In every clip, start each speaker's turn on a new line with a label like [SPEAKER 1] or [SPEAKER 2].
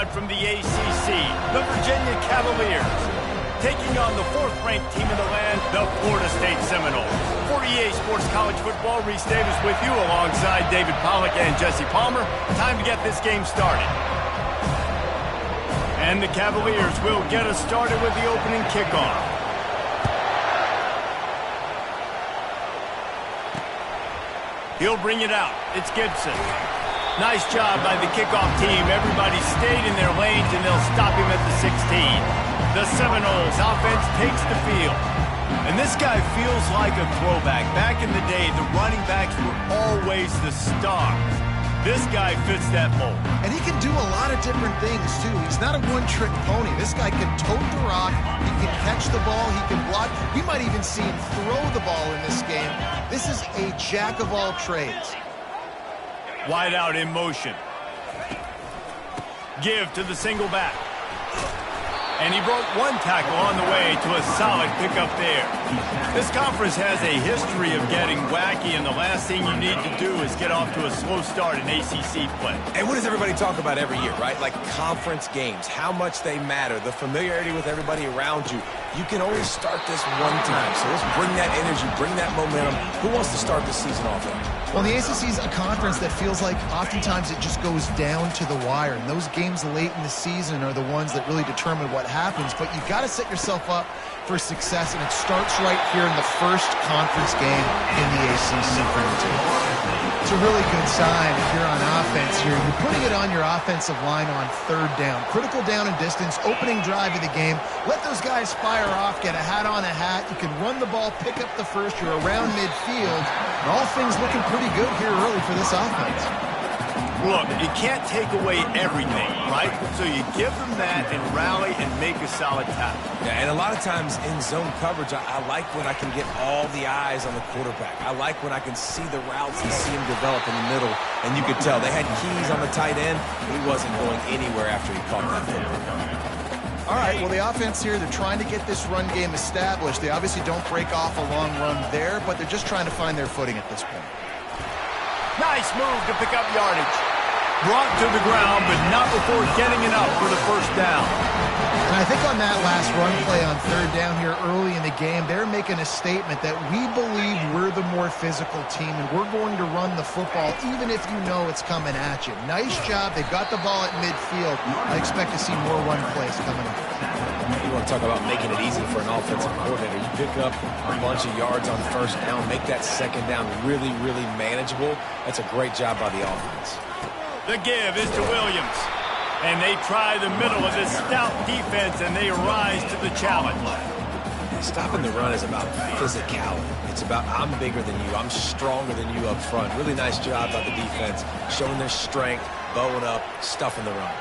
[SPEAKER 1] squad from the ACC, the Virginia Cavaliers, taking on the fourth-ranked team in the land, the Florida State Seminoles. For EA Sports College Football, Reese Davis with you alongside David Pollack and Jesse Palmer. Time to get this game started. And the Cavaliers will get us started with the opening kickoff. He'll bring it out. It's Gibson. Nice job by the kickoff team. Everybody stayed in their lanes, and they'll stop him at the 16. The Seminoles offense takes the field. And this guy feels like a throwback. Back in the day, the running backs were always the stars. This guy fits that mold.
[SPEAKER 2] And he can do a lot of different things, too. He's not a one-trick pony. This guy can tote the rock. He can catch the ball. He can block. We might even see him throw the ball in this game. This is a jack of all trades.
[SPEAKER 1] Wide out in motion. Give to the single back. And he broke one tackle on the way to a solid pickup there. This conference has a history of getting wacky, and the last thing you need to do is get off to a slow start in ACC play.
[SPEAKER 3] And what does everybody talk about every year, right? Like conference games, how much they matter, the familiarity with everybody around you. You can only start this one time, so let's bring that energy, bring that momentum. Who wants to start this season off with?
[SPEAKER 2] Well, the ACC is a conference that feels like oftentimes it just goes down to the wire. And those games late in the season are the ones that really determine what happens. But you've got to set yourself up for success, and it starts right here in the first conference game in the ACC for the team. It's a really good sign if you're on offense here. You're putting it on your offensive line on third down. Critical down and distance, opening drive of the game. Let those guys fire off, get a hat on a hat. You can run the ball, pick up the first. You're around midfield. And all things looking pretty good here early for this offense.
[SPEAKER 1] Look, you can't take away everything, right? So you give them that and rally and make a solid tackle.
[SPEAKER 3] Yeah, and a lot of times in zone coverage, I like when I can get all the eyes on the quarterback. I like when I can see the routes and see him develop in the middle. And you could tell they had keys on the tight end. He wasn't going anywhere after he caught that football.
[SPEAKER 2] All right, well, the offense here, they're trying to get this run game established. They obviously don't break off a long run there, but they're just trying to find their footing at this point.
[SPEAKER 1] Nice move to pick up yardage. Brought to the ground, but not before getting enough for the first down.
[SPEAKER 2] And I think on that last run play on third down here early in the game, they're making a statement that we believe we're the more physical team, and we're going to run the football even if you know it's coming at you. Nice job. They've got the ball at midfield. I expect to see more run plays coming up.
[SPEAKER 3] You want to talk about making it easy for an offensive coordinator. You pick up a bunch of yards on first down, make that second down really, really manageable. That's a great job by the offense.
[SPEAKER 1] The give is to Williams. And they try the middle of this stout defense, and they rise to the challenge.
[SPEAKER 3] Stopping the run is about physicality. It's about I'm bigger than you. I'm stronger than you up front. Really nice job by the defense, showing their strength, bowing up, stuffing the run.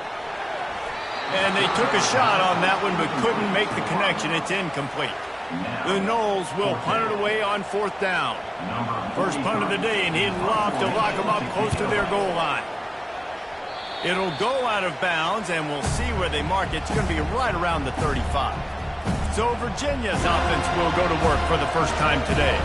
[SPEAKER 1] And they took a shot on that one, but couldn't make the connection. It's incomplete. The Noles will punt it away on fourth down. First punt of the day, and he'd love to lock them up close to their goal line. It'll go out of bounds, and we'll see where they mark it. It's going to be right around the 35. So Virginia's offense will go to work for the first time today.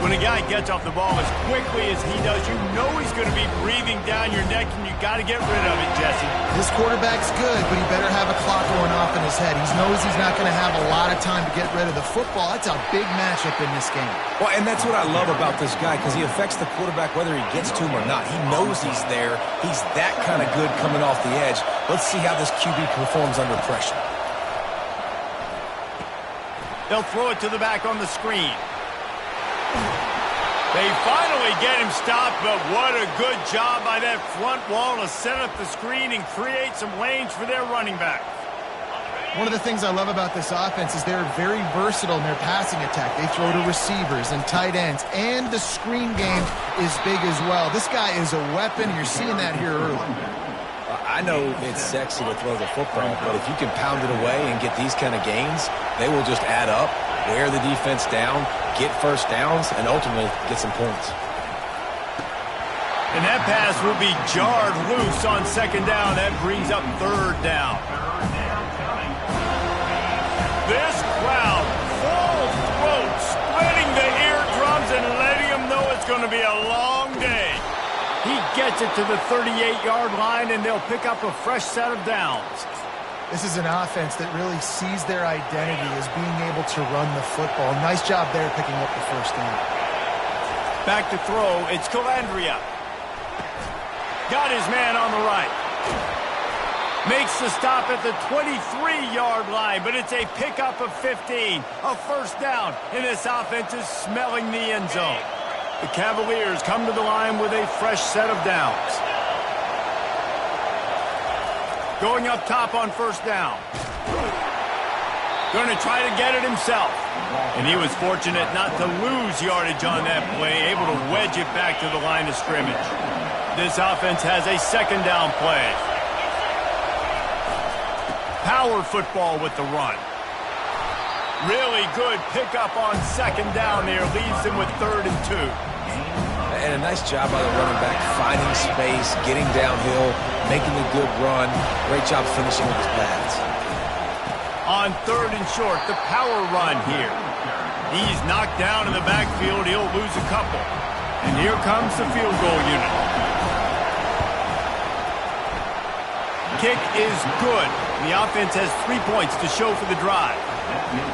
[SPEAKER 1] When a guy gets off the ball as quickly as he does, you know he's going to be breathing down your neck, and you got to get rid of it, Jesse.
[SPEAKER 2] This quarterback's good, but he better have a clock going off in his head. He knows he's not going to have a lot of time to get rid of the football. That's a big matchup in this game.
[SPEAKER 3] Well, and that's what I love about this guy, because he affects the quarterback whether he gets to him or not. He knows he's there. He's that kind of good coming off the edge. Let's see how this QB performs under pressure.
[SPEAKER 1] They'll throw it to the back on the screen. They finally get him stopped, but what a good job by that front wall to set up the screen and create some lanes for their running back.
[SPEAKER 2] One of the things I love about this offense is they're very versatile in their passing attack. They throw to receivers and tight ends, and the screen game is big as well. This guy is a weapon. You're seeing that here early.
[SPEAKER 3] I know it's sexy to throw the football, but if you can pound it away and get these kind of gains, they will just add up, wear the defense down, get first downs, and ultimately get some points.
[SPEAKER 1] And that pass will be jarred loose on second down. That brings up third down. This crowd, full throat, splitting the eardrums and letting them know it's going to be a long day. He gets it to the 38-yard line, and they'll pick up a fresh set of downs.
[SPEAKER 2] This is an offense that really sees their identity as being able to run the football. Nice job there picking up the first down.
[SPEAKER 1] Back to throw, it's Calandria. Got his man on the right. Makes the stop at the 23-yard line, but it's a pickup of 15. A first down, and this offense is smelling the end zone. The Cavaliers come to the line with a fresh set of downs. Going up top on first down. Going to try to get it himself. And he was fortunate not to lose yardage on that play, able to wedge it back to the line of scrimmage. This offense has a second down play. Power football with the run. Really good pickup on second down there. Leaves them with 3rd and 2.
[SPEAKER 3] And a nice job by the running back, finding space, getting downhill, making a good run. Great job finishing with his pads.
[SPEAKER 1] On 3rd and short, the power run here. He's knocked down in the backfield. He'll lose a couple. And here comes the field goal unit. Kick is good. The offense has 3 points to show for the drive.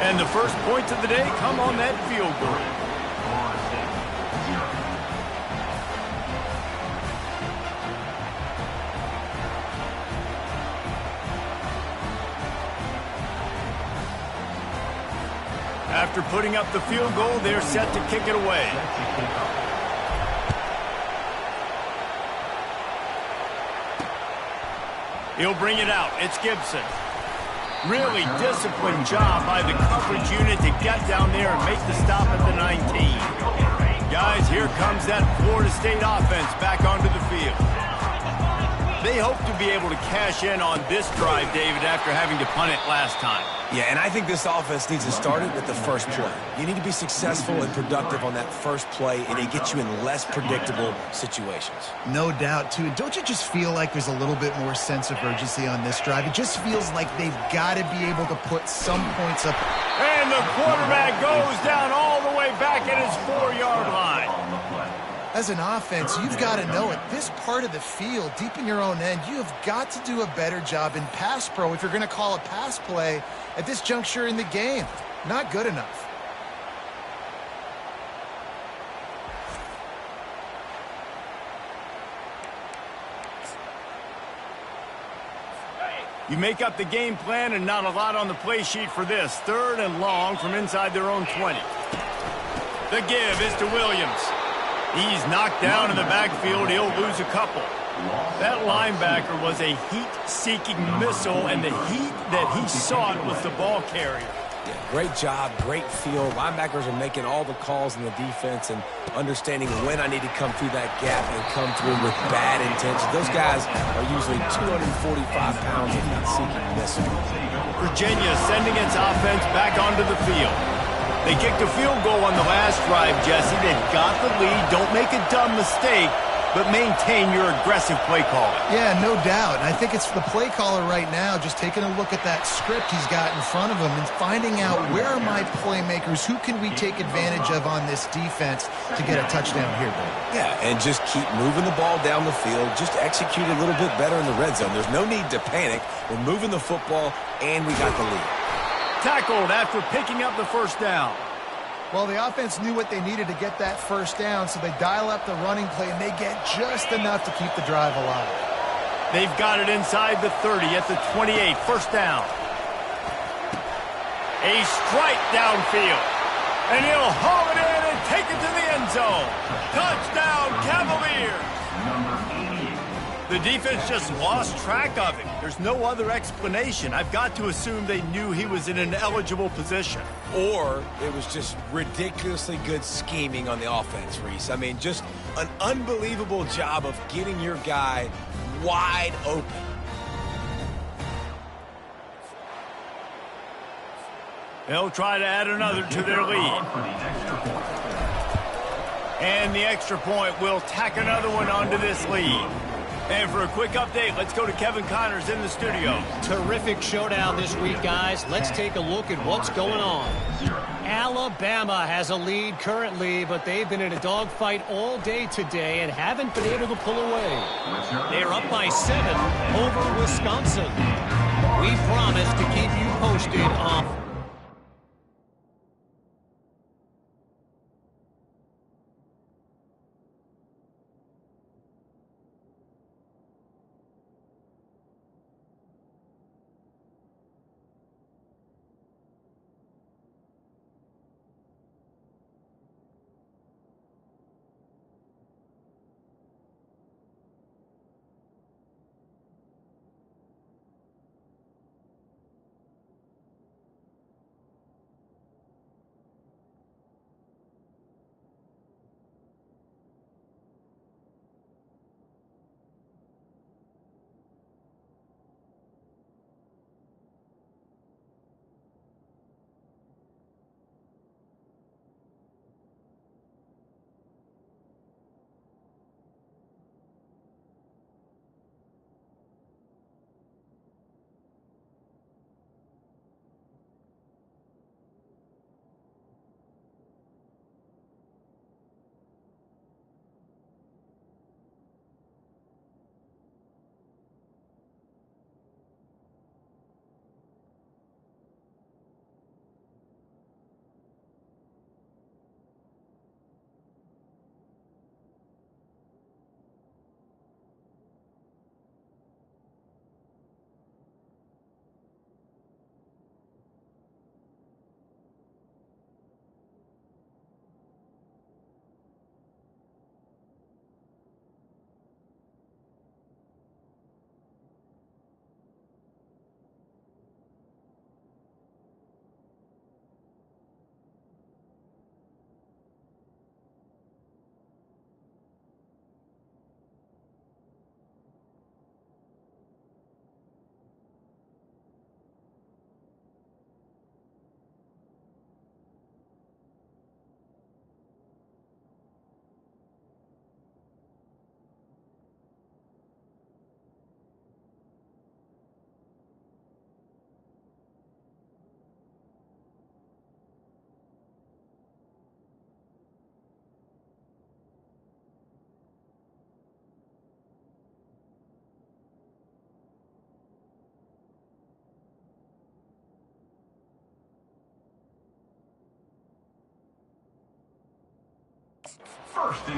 [SPEAKER 1] And the first points of the day come on that field goal. After putting up the field goal, they're set to kick it away. He'll bring it out. It's Gibson. Really disciplined job by the coverage unit to get down there and make the stop at the 19. Guys, here comes that Florida State offense back onto the field. They hope to be able to cash in on this drive, David, after having to punt it last time.
[SPEAKER 3] Yeah, and I think this offense needs to start it with the first play. You need to be successful and productive on that first play, and it gets you in less predictable situations.
[SPEAKER 2] No doubt, too. Don't you just feel like there's a little bit more sense of urgency on this drive? It just feels like they've got to be able to put some points up.
[SPEAKER 1] And the quarterback goes down all the way back at his 4-yard line.
[SPEAKER 2] As an offense, you've got to know at this part of the field, deep in your own end, you have got to do a better job in pass pro if you're going to call a pass play at this juncture in the game. Not good enough.
[SPEAKER 1] You make up the game plan and not a lot on the play sheet for this. 3rd and long from inside their own 20. The give is to Williams. He's knocked down in the backfield. He'll lose a couple. That linebacker was a heat-seeking missile, and the heat that he sought was the ball carrier.
[SPEAKER 3] Yeah, great job, great feel. Linebackers are making all the calls in the defense and understanding when I need to come through that gap and come through with bad intentions. Those guys are usually 245 pounds of heat-seeking missile.
[SPEAKER 1] Virginia sending its offense back onto the field. They kicked a field goal on the last drive, Jesse. They've got the lead. Don't make a dumb mistake, but maintain your aggressive play calling.
[SPEAKER 2] Yeah, no doubt. And I think it's the play caller right now just taking a look at that script he's got in front of him and finding out where are my playmakers, who can we take advantage of on this defense to get a touchdown here, Bill.
[SPEAKER 3] Yeah, and just keep moving the ball down the field. Just execute a little bit better in the red zone. There's no need to panic. We're moving the football, and we got the lead.
[SPEAKER 1] Tackled after picking up the first down.
[SPEAKER 2] Well, the offense knew what they needed to get that first down, so they dial up the running play, and they get just enough to keep the drive alive.
[SPEAKER 1] They've got it inside the 30 at the 28. First down. A strike downfield. And he'll haul it in and take it to the end zone. Touchdown, Cavaliers. The defense just lost track of him. There's no other explanation. I've got to assume they knew he was in an eligible position.
[SPEAKER 3] Or it was just ridiculously good scheming on the offense, Reese. I mean, just an unbelievable job of getting your guy wide open.
[SPEAKER 1] They'll try to add another to their lead. And the extra point will tack another one onto this lead. And for a quick update, let's go to Kevin Connors in the studio.
[SPEAKER 4] Terrific showdown this week, guys. Let's take a look at what's going on. Alabama has a lead currently, but they've been in a dogfight all day today and haven't been able to pull away. They're up by 7 over Wisconsin. We promise to keep you posted on...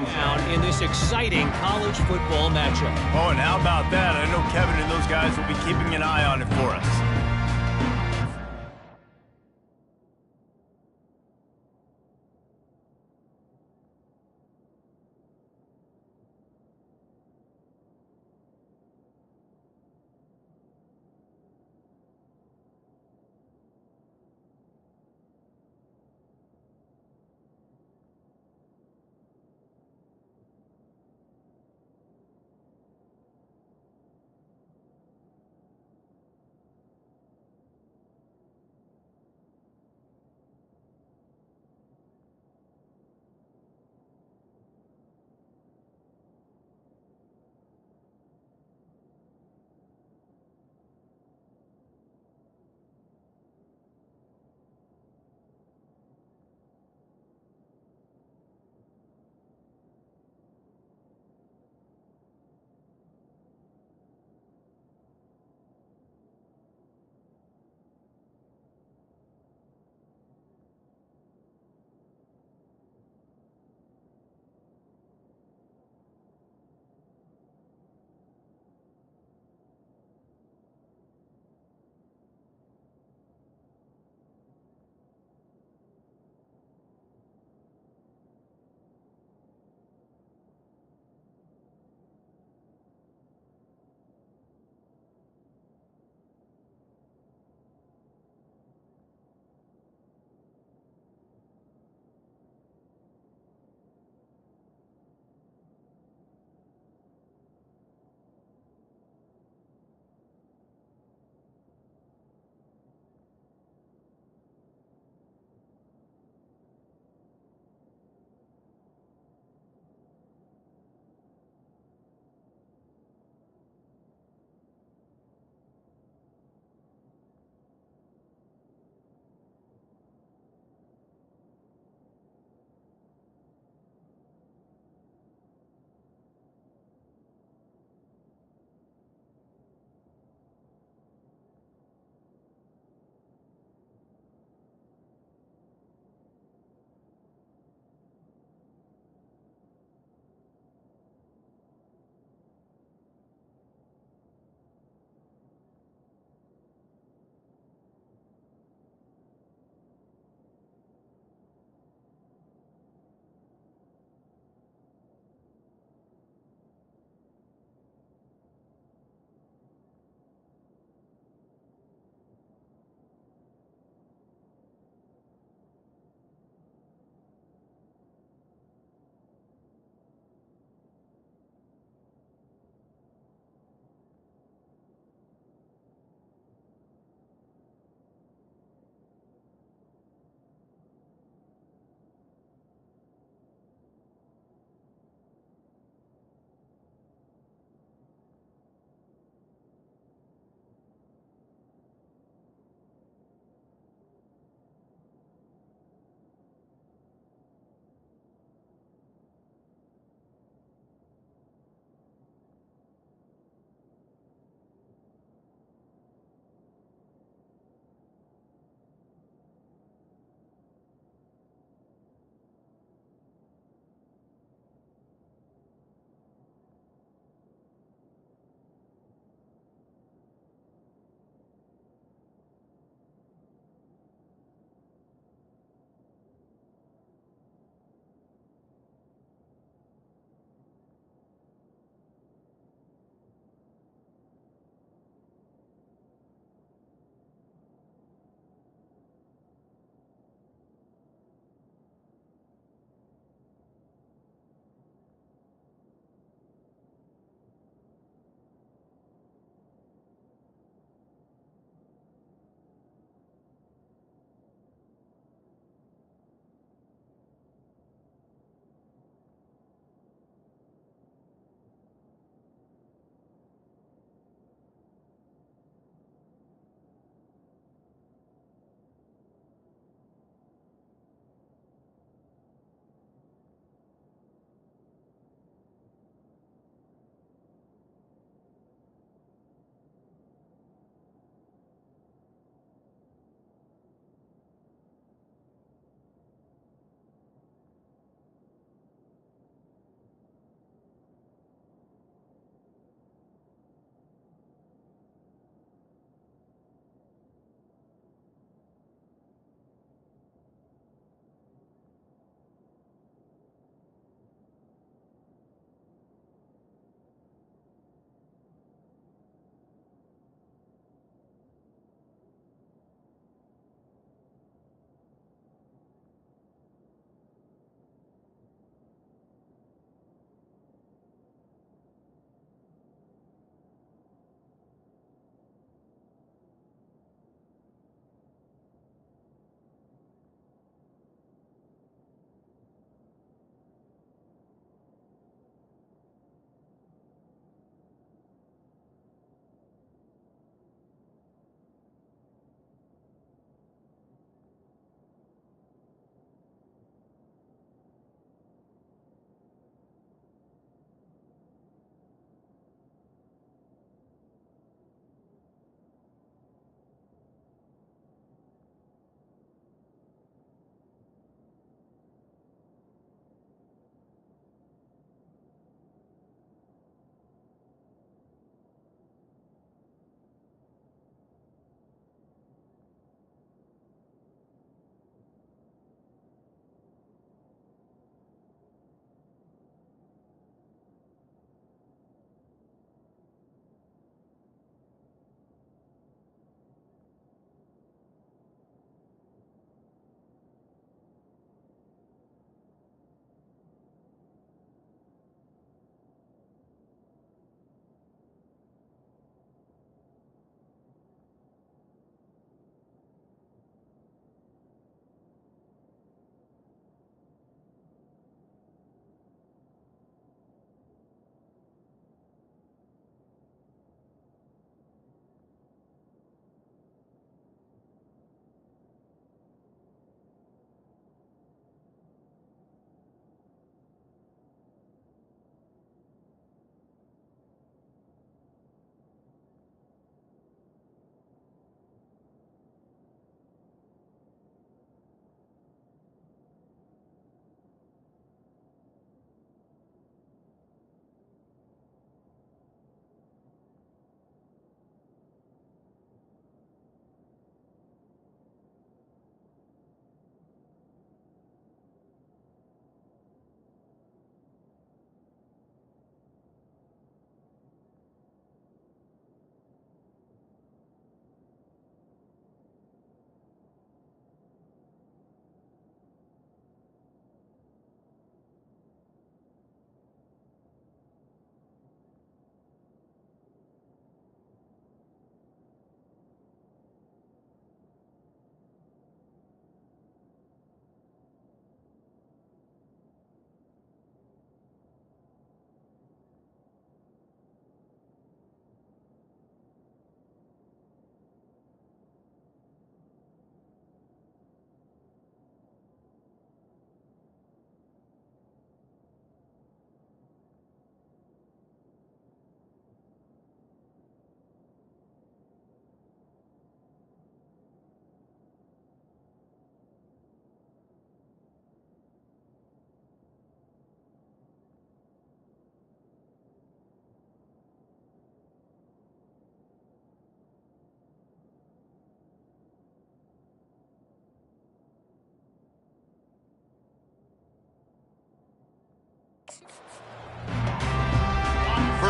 [SPEAKER 4] down in this exciting college football matchup.
[SPEAKER 1] Oh, and how about that? I know Kevin and those guys will be keeping an eye on it for us.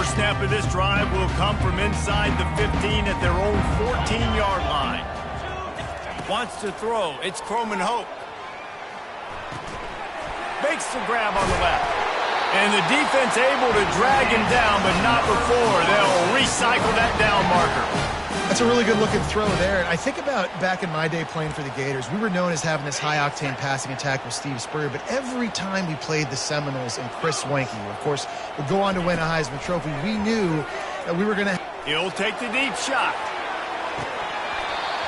[SPEAKER 1] First snap of this drive will come from inside the 15 at their own 14-yard line. Wants to throw. It's Croman Hope. Makes the grab on the left. And the defense able to drag him down, but not before. They'll recycle that down marker.
[SPEAKER 2] That's a really good-looking throw there. And I think about back in my day playing for the Gators, we were known as having this high-octane passing attack with Steve Spurrier, but every time we played the Seminoles and Chris Swanky, who, of course, would go on to win a Heisman Trophy, we knew that we were going to...
[SPEAKER 1] He'll take the deep shot.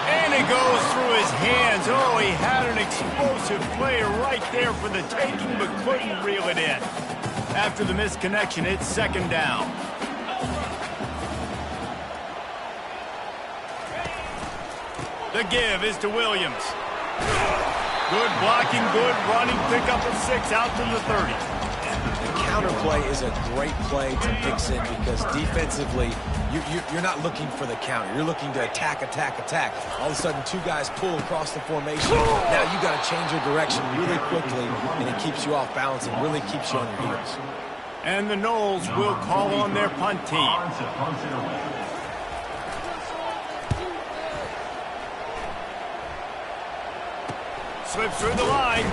[SPEAKER 1] And it goes through his hands. Oh, he had an explosive player right there for the taking, but couldn't reel it in. After the missed connection, it's second down. The give is to Williams. Good blocking, good running, pickup of 6 out to the 30.
[SPEAKER 3] The counter play is a great play to mix in because defensively, you're not looking for the counter. You're looking to attack, attack, attack. All of a sudden, 2 guys pull across the formation. Now you got to change your direction really quickly, and it keeps you off balance and really keeps you on your heels.
[SPEAKER 1] And the Noles will call on their punt team. Slips through the line,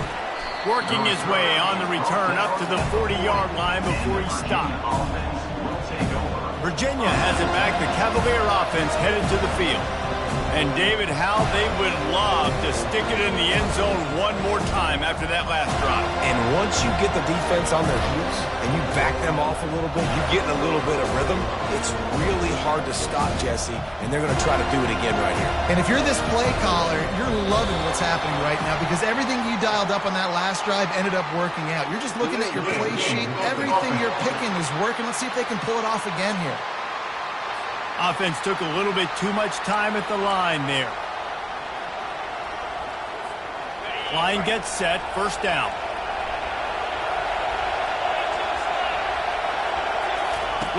[SPEAKER 1] working his way on the return up to the 40-yard line before he stopped. Virginia has it back. The Cavalier offense headed to the field. And David, how they would love to stick it in the end zone one more time after that last drive.
[SPEAKER 3] And once you get the defense on their heels and you back them off a little bit, you get in a little bit of rhythm, it's really hard to stop, Jesse, and they're going to try to do it again right here.
[SPEAKER 2] And if you're this play caller, you're loving what's happening right now because everything you dialed up on that last drive ended up working out. You're just looking at your play sheet. Everything you're picking is working. Let's see if they can pull it off again here.
[SPEAKER 1] Offense took a little bit too much time at the line there. Line gets set, first down.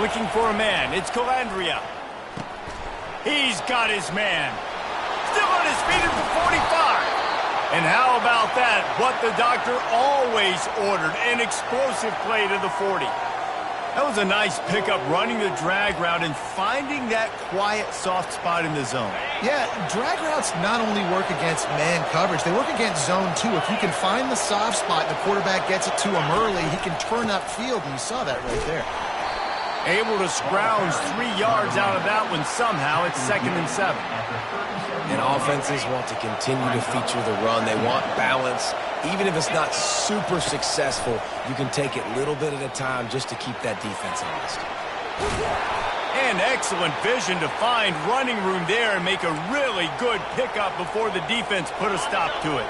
[SPEAKER 1] Looking for a man, it's Calandria. He's got his man. Still on his feet at the 45. And how about that? What the doctor always ordered, an explosive play to the 40. That was a nice pickup, running the drag route and finding that quiet, soft spot in the zone.
[SPEAKER 2] Yeah, drag routes not only work against man coverage, they work against zone too. If you can find the soft spot and the quarterback gets it to him early, he can turn upfield, and you saw that right there.
[SPEAKER 1] Able to scrounge 3 yards out of that one somehow. It's 2nd and 7.
[SPEAKER 3] And offenses want to continue to feature the run. They want balance. Even if it's not super successful, you can take it little bit at a time just to keep that defense honest.
[SPEAKER 1] And excellent vision to find running room there and make a really good pickup before the defense put a stop to it.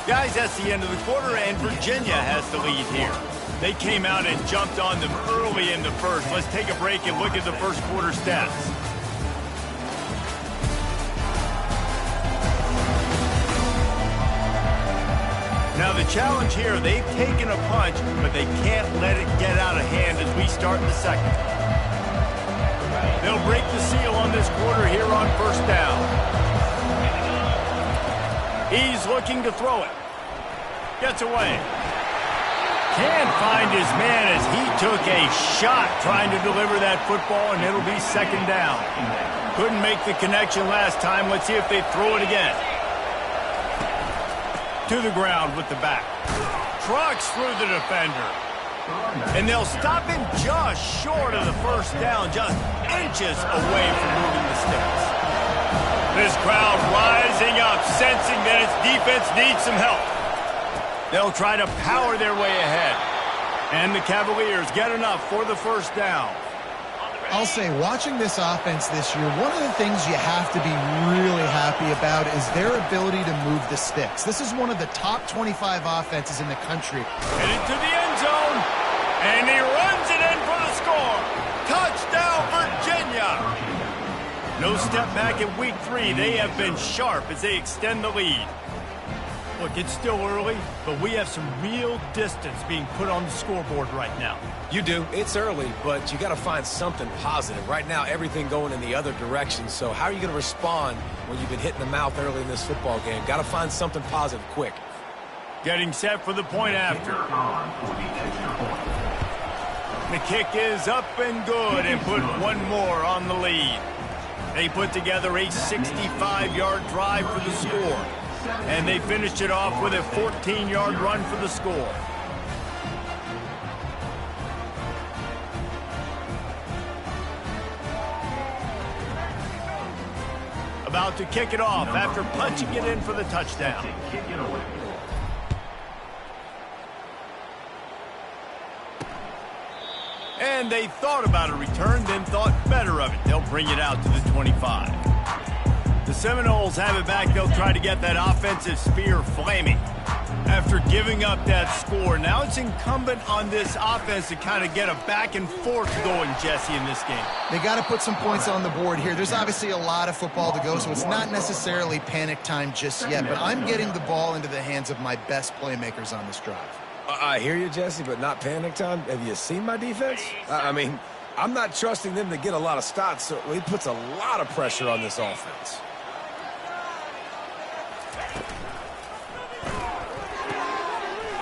[SPEAKER 1] Guys, that's the end of the quarter, and Virginia has the lead here. They came out and jumped on them early in the first. Let's take a break and look at the first quarter stats. Now the challenge here, they've taken a punch, but they can't let it get out of hand as we start the second. They'll break the seal on this quarter here on first down. He's looking to throw it. Gets away. Can't find his man as he took a shot trying to deliver that football, and it'll be second down. Couldn't make the connection last time. Let's see if they throw it again. To the ground with the back. Trucks through the defender. And they'll stop him just short of the first down, just inches away from moving the sticks. This crowd rising up, sensing that its defense needs some help. They'll try to power their way ahead. And the Cavaliers get enough for the first down.
[SPEAKER 2] I'll say, watching this offense this year, one of the things you have to be really happy about is their ability to move the sticks. This is one of the top 25 offenses in the country.
[SPEAKER 1] Headed to the end zone, and he runs it in for the score. Touchdown, Virginia! No step back in week 3. They have been sharp as they extend the lead. Look, it's still early, but we have some real distance being put on the scoreboard right now.
[SPEAKER 3] You do. It's early, but you got to find something positive. Right now, everything going in the other direction. So how are you going to respond when you've been hit in the mouth early in this football game? Got to find something positive quick.
[SPEAKER 1] Getting set for the point after. The kick is up and good and put one more on the lead. They put together a 65-yard drive for the score. And they finished it off with a 14-yard run for the score. About to kick it off after punching it in for the touchdown. And they thought about a return, then thought better of it. They'll bring it out to the 25. The Seminoles have it back. They'll try to get that offensive spear flaming. After giving up that score, now it's incumbent on this offense to kind of get a back and forth going, Jesse, in this game.
[SPEAKER 2] They got to put some points on the board here. There's obviously a lot of football to go, so it's not necessarily panic time just yet, but I'm getting the ball into the hands of my best playmakers on this drive.
[SPEAKER 3] I hear you, Jesse, but not panic time. Have you seen my defense? I mean, I'm not trusting them to get a lot of stops, so he puts a lot of pressure on this offense.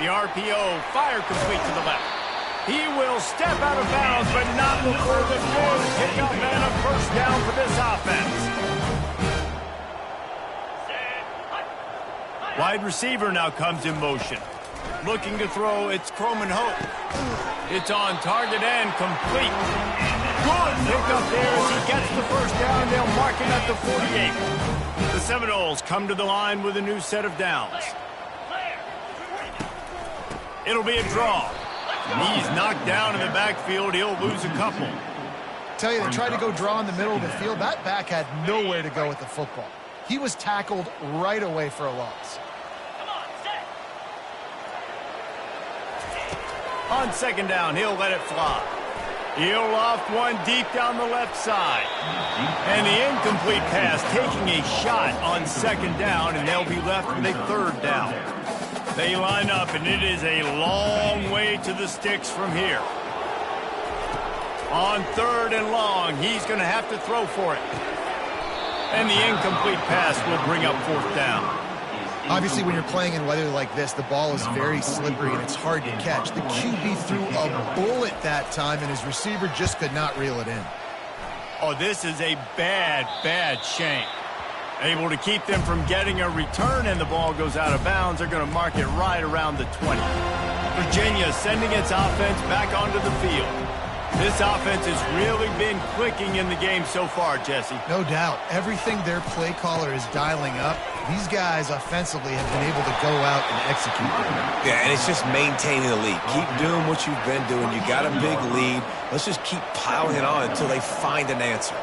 [SPEAKER 1] The RPO, fire complete to the left. He will step out of bounds, but not before the big pickup and a first down for this offense. Wide receiver now comes in motion. Looking to throw, it's Croman Hope. It's on target and complete. Good pickup there as he gets the first down. They'll mark him at the 48. The Seminoles come to the line with a new set of downs. It'll be a draw. He's knocked down in the backfield. He'll lose a couple.
[SPEAKER 2] Tell you, they tried to go draw in the middle of the field. That back had nowhere to go with the football. He was tackled right away for a loss.
[SPEAKER 1] On second down, he'll let it fly. He'll loft one deep down the left side. And the incomplete pass taking a shot on second down, and they'll be left with a third down. They line up, and it is a long way to the sticks from here. On third and long, he's going to have to throw for it. And the incomplete pass will bring up fourth down.
[SPEAKER 2] Obviously, when you're playing in weather like this, the ball is very slippery and it's hard to catch. The QB threw a bullet that time, and his receiver just could not reel it in.
[SPEAKER 1] Oh, this is a bad, bad shame. Able to keep them from getting a return, and the ball goes out of bounds. They're going to mark it right around the 20. Virginia sending its offense back onto the field. This offense has really been clicking in the game so far, Jesse.
[SPEAKER 2] No doubt. Everything their play caller is dialing up, these guys offensively have been able to go out and execute.
[SPEAKER 3] Yeah, and it's just maintaining the lead. Keep doing what you've been doing. You got a big lead. Let's just keep piling it on until they find an answer.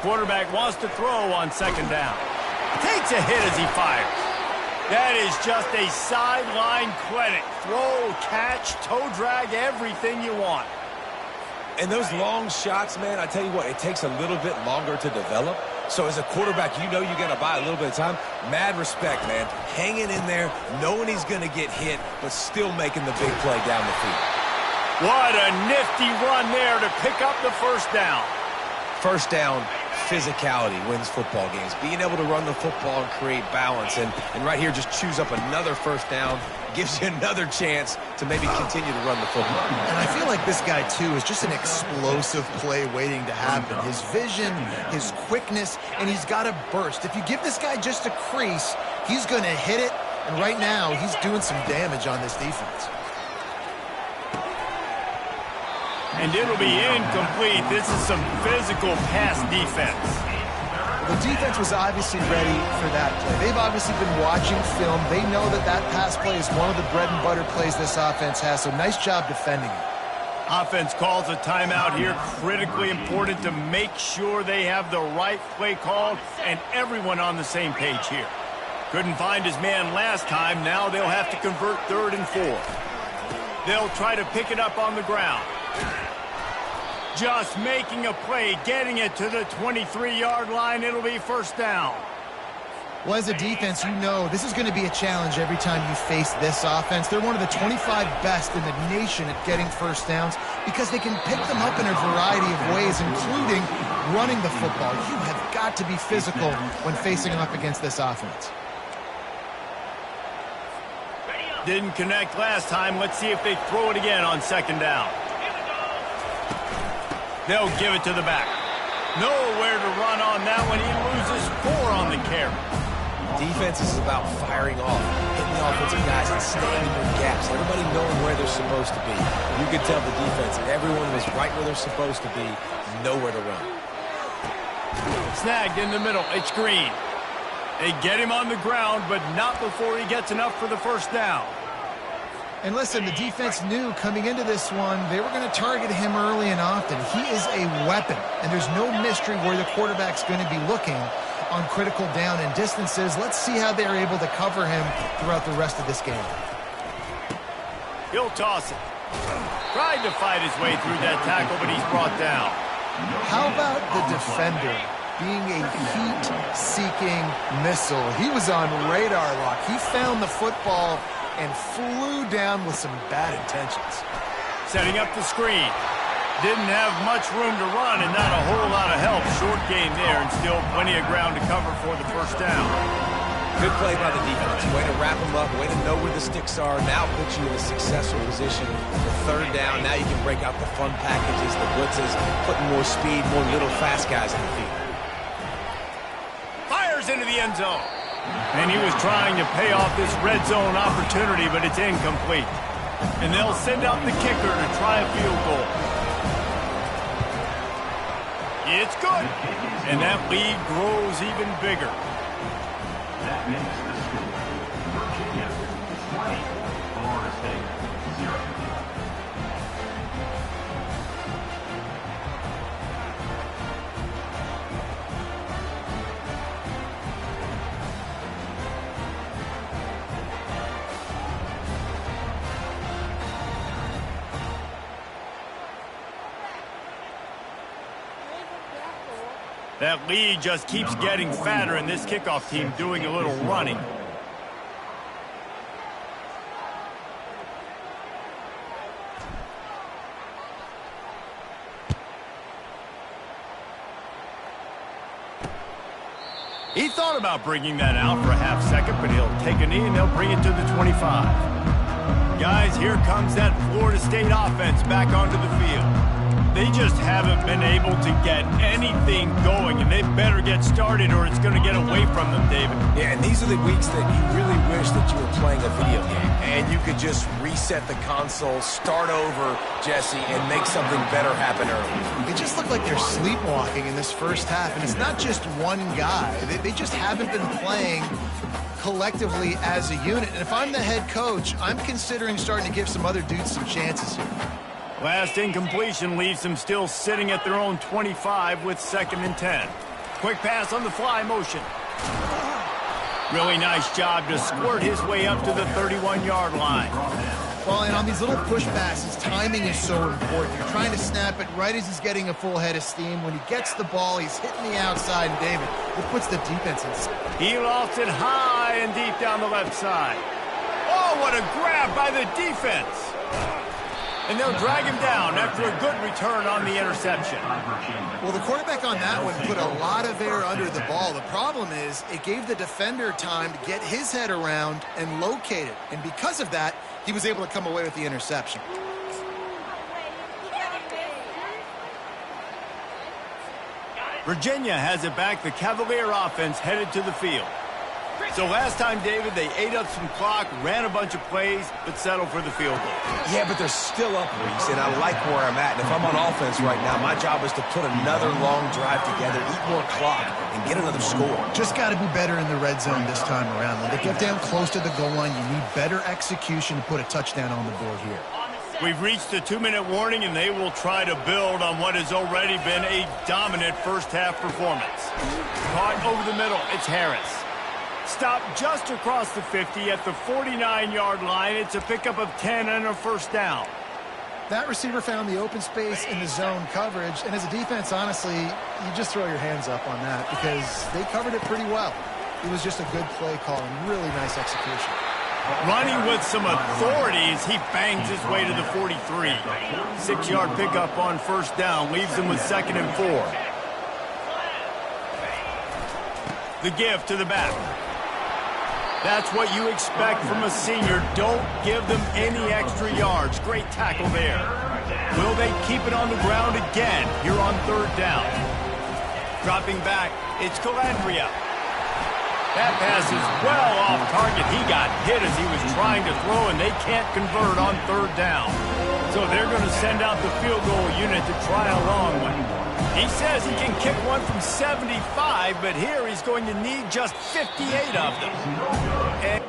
[SPEAKER 1] Quarterback wants to throw on second down. Takes a hit as he fires. That is just a sideline clinic. Throw, catch, toe drag, everything you want.
[SPEAKER 3] And those long shots, man, I tell you what, it takes a little bit longer to develop. So as a quarterback, you know you got to buy a little bit of time. Mad respect, man. Hanging in there, knowing he's going to get hit, but still making the big play down the field.
[SPEAKER 1] What a nifty run there to pick up the first down.
[SPEAKER 3] First down, physicality wins football games. Being able to run the football and create balance. And right here, just choose up another first down. Gives you another chance to maybe continue to run the football.
[SPEAKER 2] And I feel like this guy, too, is just an explosive play waiting to happen. His vision, his quickness, and he's got a burst. If you give this guy just a crease, he's going to hit it. And right now, he's doing some damage on this defense.
[SPEAKER 1] And it'll be incomplete. This is some physical pass defense.
[SPEAKER 2] The defense was obviously ready for that play. They've obviously been watching film. They know that that pass play is one of the bread and butter plays this offense has, so nice job defending it.
[SPEAKER 1] Offense calls a timeout here. Critically important to make sure they have the right play called and everyone on the same page here. Couldn't find his man last time. Now they'll have to convert third and fourth. They'll try to pick it up on the ground. Just making a play, getting it to the 23-yard line. It'll be first down.
[SPEAKER 2] Well, as a defense, you know this is going to be a challenge every time you face this offense. They're one of the 25 best in the nation at getting first downs because they can pick them up in a variety of ways, including running the football. You have got to be physical when facing up against this offense.
[SPEAKER 1] Didn't connect last time. Let's see if they throw it again on second down. They'll give it to the back. Nowhere to run on that one. He loses 4 on the carry.
[SPEAKER 3] Defense is about firing off, hitting the offensive guys and staying in their gaps. Everybody knowing where they're supposed to be. You could tell the defense that everyone was right where they're supposed to be, nowhere to run.
[SPEAKER 1] Snagged in the middle. It's Green. They get him on the ground, but not before he gets enough for the first down.
[SPEAKER 2] And listen, the defense knew coming into this one, they were going to target him early and often. He is a weapon, and there's no mystery where the quarterback's going to be looking on critical down and distances. Let's see how they're able to cover him throughout the rest of this game.
[SPEAKER 1] He'll toss it. Tried to fight his way through that tackle, but he's brought down.
[SPEAKER 2] How about the defender being a heat-seeking missile? He was on radar lock. He found the football and flew down with some bad intentions.
[SPEAKER 1] Setting up the screen. Didn't have much room to run and not a whole lot of help. Short game there and still plenty of ground to cover for the first down.
[SPEAKER 3] Good play by the defense. Way to wrap them up. Way to know where the sticks are. Now puts you in a successful position for third down. Now you can break out the fun packages, the blitzes, putting more speed, more little fast guys in the field.
[SPEAKER 1] Fires into the end zone. And he was trying to pay off this red zone opportunity, but it's incomplete. And they'll send out the kicker to try a field goal. It's good. And that lead grows even bigger.
[SPEAKER 5] That makes the score. Virginia 20, Florida State 0.
[SPEAKER 1] That lead just keeps getting fatter, and this kickoff team doing a little running. He thought about bringing that out for a half second, but he'll take a knee and they'll bring it to the 25. Guys, here comes that Florida State offense back onto the field. They just haven't been able to get anything going, and they better get started or it's going to get away from them, David.
[SPEAKER 3] Yeah, and these are the weeks that you really wish that you were playing a video game and you could just reset the console, start over, Jesse, and make something better happen early.
[SPEAKER 2] It just looked like they're sleepwalking in this first half, and it's not just one guy. They just haven't been playing collectively as a unit. And if I'm the head coach, I'm considering starting to give some other dudes some chances here.
[SPEAKER 1] Last incompletion leaves them still sitting at their own 25 with 2nd and 10. Quick pass on the fly motion. Really nice job to squirt his way up to the 31-yard line.
[SPEAKER 2] Well, and on these little push passes, timing is so important. You're trying to snap it right as he's getting a full head of steam. When he gets the ball, he's hitting the outside, and David, it puts the defense in.
[SPEAKER 1] He lofts it high and deep down the left side. Oh, what a grab by the defense. And they'll drag him down after a good return on the interception.
[SPEAKER 2] Well, the quarterback on that one put a lot of air under the ball. The problem is it gave the defender time to get his head around and locate it. And because of that, he was able to come away with the interception.
[SPEAKER 1] Virginia has it back. The Cavalier offense headed to the field. So last time, David, they ate up some clock, ran a bunch of plays, but settled for the field goal.
[SPEAKER 3] Yeah, but they're still up, Reese, and I like where I'm at. And if I'm on offense right now, my job is to put another long drive together, eat more clock, and get another score.
[SPEAKER 2] Just got to be better in the red zone this time around. When they get down close to the goal line, you need better execution to put a touchdown on the board here.
[SPEAKER 1] We've reached the 2-minute warning, and they will try to build on what has already been a dominant first-half performance. Caught over the middle, it's Harris. Stopped just across the 50 at the 49-yard line. It's a pickup of 10 and a first down.
[SPEAKER 2] That receiver found the open space in the zone coverage, and as a defense, honestly, you just throw your hands up on that because they covered it pretty well. It was just a good play call and really nice execution.
[SPEAKER 1] Running with some authority as he bangs his way to the 43. 6-yard pickup on first down leaves him with 2nd and 4. The give to the back. That's what you expect from a senior. Don't give them any extra yards. Great tackle there. Will they keep it on the ground again here on third down? Dropping back, it's Calandria. That pass is well off target. He got hit as he was trying to throw, and they can't convert on third down. So they're going to send out the field goal unit to try a long one. He says he can kick one from 75, but here he's going to need just 58 of them. And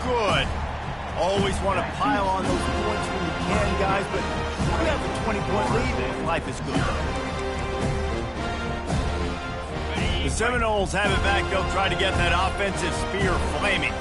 [SPEAKER 1] good. Always want to pile on those points when you can, guys, but we have a 20-point lead and life is good. The Seminoles have it back. They'll try to get that offensive spear flaming.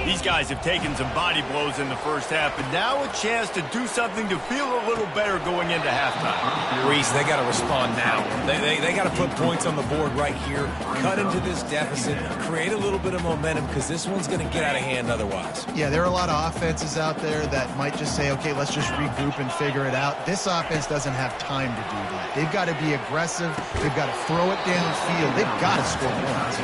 [SPEAKER 1] These guys have taken some body blows in the first half, but now a chance to do something to feel a little better going into halftime.
[SPEAKER 3] Reese, they got to respond now. They got to put points on the board right here, cut into this deficit, create a little bit of momentum, because this one's going to get out of hand otherwise.
[SPEAKER 2] Yeah, there are a lot of offenses out there that might just say, okay, let's just regroup and figure it out. This offense doesn't have time to do that. They've got to be aggressive. They've got to throw it downfield. They've got to score points.